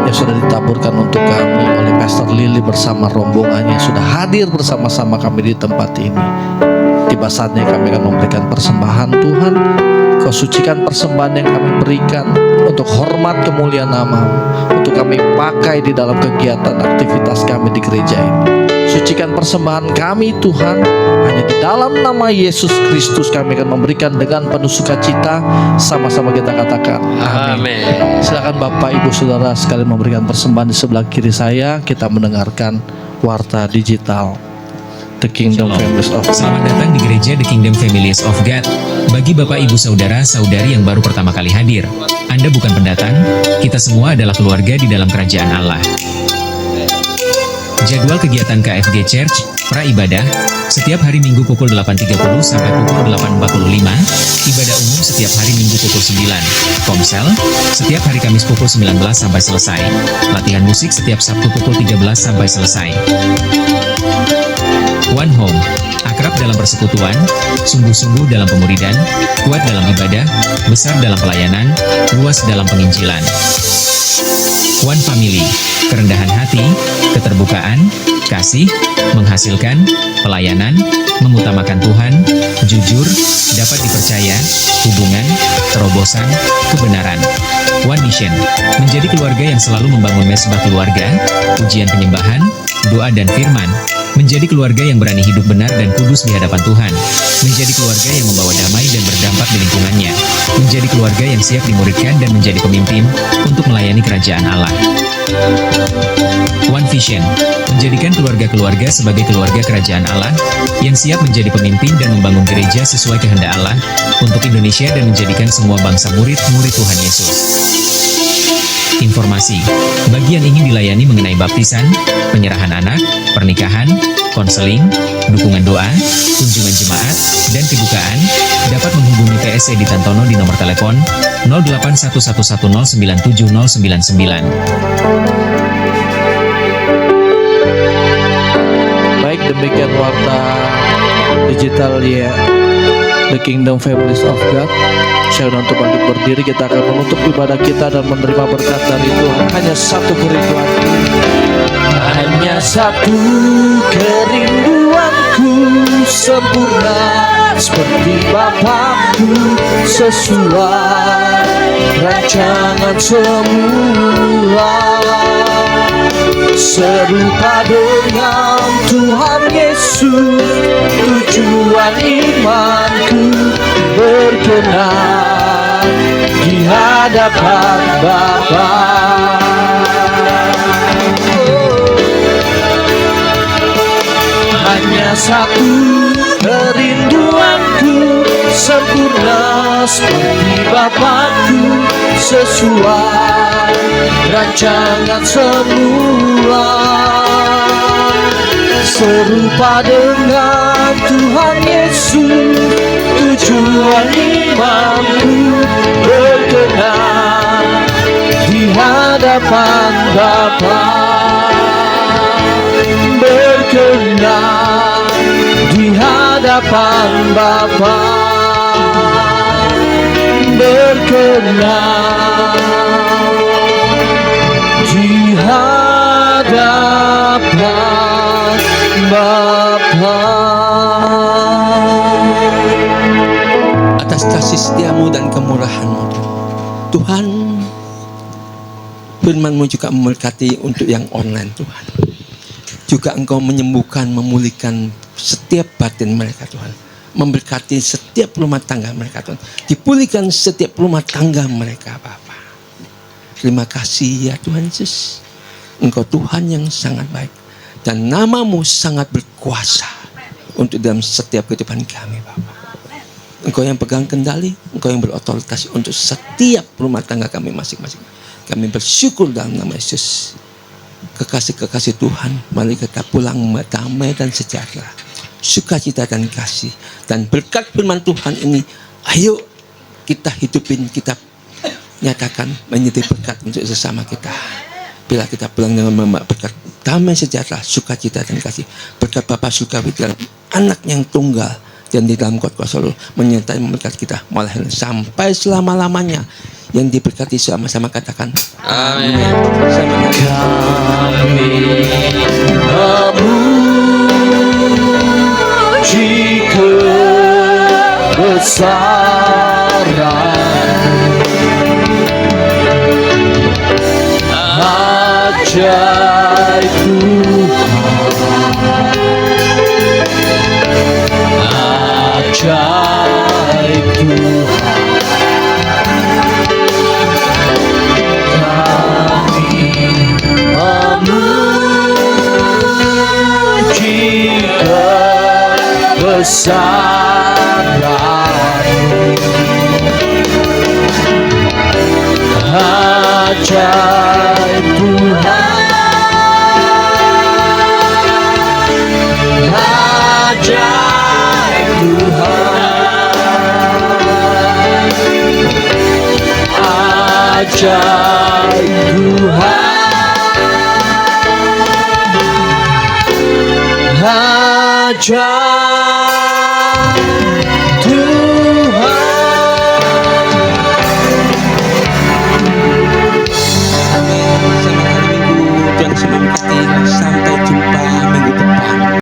yang sudah ditaburkan untuk kami oleh Pastor Lily bersama rombongannya yang sudah hadir bersama-sama kami di tempat ini. Tiba saatnya kami akan memberikan persembahan. Tuhan, Kau sucikan persembahan yang kami berikan untuk hormat kemuliaan nama-Mu, untuk kami pakai di dalam kegiatan aktivitas kami di gereja ini. Sucikan persembahan kami Tuhan. Hanya di dalam nama Yesus Kristus kami akan memberikan dengan penuh sukacita. Sama-sama kita katakan Amin. Silakan Bapak Ibu Saudara sekalian memberikan persembahan di sebelah kiri saya. Kita mendengarkan Warta Digital The Kingdom Families of God. Selamat datang di gereja The Kingdom Families of God. Bagi Bapak Ibu Saudara Saudari yang baru pertama kali hadir, Anda bukan pendatang, kita semua adalah keluarga di dalam kerajaan Allah. Jadwal kegiatan KFG Church, pra-ibadah, setiap hari Minggu pukul 8.30 sampai pukul 8.45, ibadah umum setiap hari Minggu pukul 9, Komsel, setiap hari Kamis pukul 19 sampai selesai, latihan musik setiap Sabtu pukul 13 sampai selesai. One Home, akrab dalam persekutuan, sungguh-sungguh dalam pemuridan, kuat dalam ibadah, besar dalam pelayanan, luas dalam penginjilan. One Family, kerendahan hati, keterbukaan, kasih, menghasilkan, pelayanan, mengutamakan Tuhan, jujur, dapat dipercaya, hubungan, terobosan, kebenaran. One Mission, menjadi keluarga yang selalu membangun mesbah keluarga, ujian penyembahan, doa dan firman, menjadi keluarga yang berani hidup benar dan kudus di hadapan Tuhan, menjadi keluarga yang membawa damai dan berdampak di lingkungannya, menjadi keluarga yang siap dimuridkan dan menjadi pemimpin untuk melayani kerajaan Allah. One Vision, menjadikan keluarga-keluarga sebagai keluarga kerajaan Allah yang siap menjadi pemimpin dan membangun gereja sesuai kehendak Allah untuk Indonesia dan menjadikan semua bangsa murid-murid Tuhan Yesus. Informasi, bagi yang ingin dilayani mengenai baptisan, penyerahan anak, pernikahan, konseling, dukungan doa, kunjungan jemaat, dan kebukaan, dapat menghubungi PSC di Tantono di nomor telepon 0811109799. Baik, demikian Warta Digital ya The Kingdom Families of God. Saya untuk bangkit berdiri, kita akan menutup ibadah kita dan menerima berkat dari Tuhan. Hanya satu kerinduanku, hanya satu kerinduanku, sempurna seperti Bapakku, sesuai rancangan semula, serupa dengan Tuhan Yesus. Tujuan imanku berkenan di hadapan Bapa. Hanya satu kerinduanku, sempurna seperti Bapakku, sesuai rancangan semula, serupa dengan Tuhan Yesus. Tujuan imanku berkenan di hadapan Bapa, berkenan di hadapan Bapa, berkenan di hadapan Bapa. Atas kasih setiamu dan kemurahanmu, Tuhan, firman-Mu juga memberkati untuk yang online, Tuhan. Juga Engkau menyembuhkan, memulihkan setiap batin mereka, Tuhan. Memberkati setiap rumah tangga mereka, Tuhan. Dipulihkan setiap rumah tangga mereka, Bapa. Terima kasih ya Tuhan Yesus. Engkau Tuhan yang sangat baik. Dan nama-Mu sangat berkuasa untuk dalam setiap kehidupan kami, Bapa. Engkau yang pegang kendali, Engkau yang berotoritas untuk setiap rumah tangga kami masing-masing. Kami bersyukur dalam nama Yesus. Kekasih-kekasih Tuhan, mari kita pulang damai dan sejahtera, sukacita dan kasih, dan berkat firman Tuhan ini, ayo kita hidupin, kita nyatakan menjadi berkat untuk sesama kita. Bila kita pulang dengan membawa berkat damai, sejahtera, sukacita dan kasih, berkat Bapa surgawi dalam anak yang tunggal dan di dalam kuasa Roh menyertai memberkati kita malah sampai selama-lamanya. Yang diberkati sama-sama katakan amin. Kami memuji kebesaran ajaib Tuhan. kebesaran-Mu. Ajaib Tuhan, ajaib Tuhan, ajaib Tuhan, ajaib Tuhan. Amin. Selamat hari Minggu. Tuhan Yesus memberkati. Sampai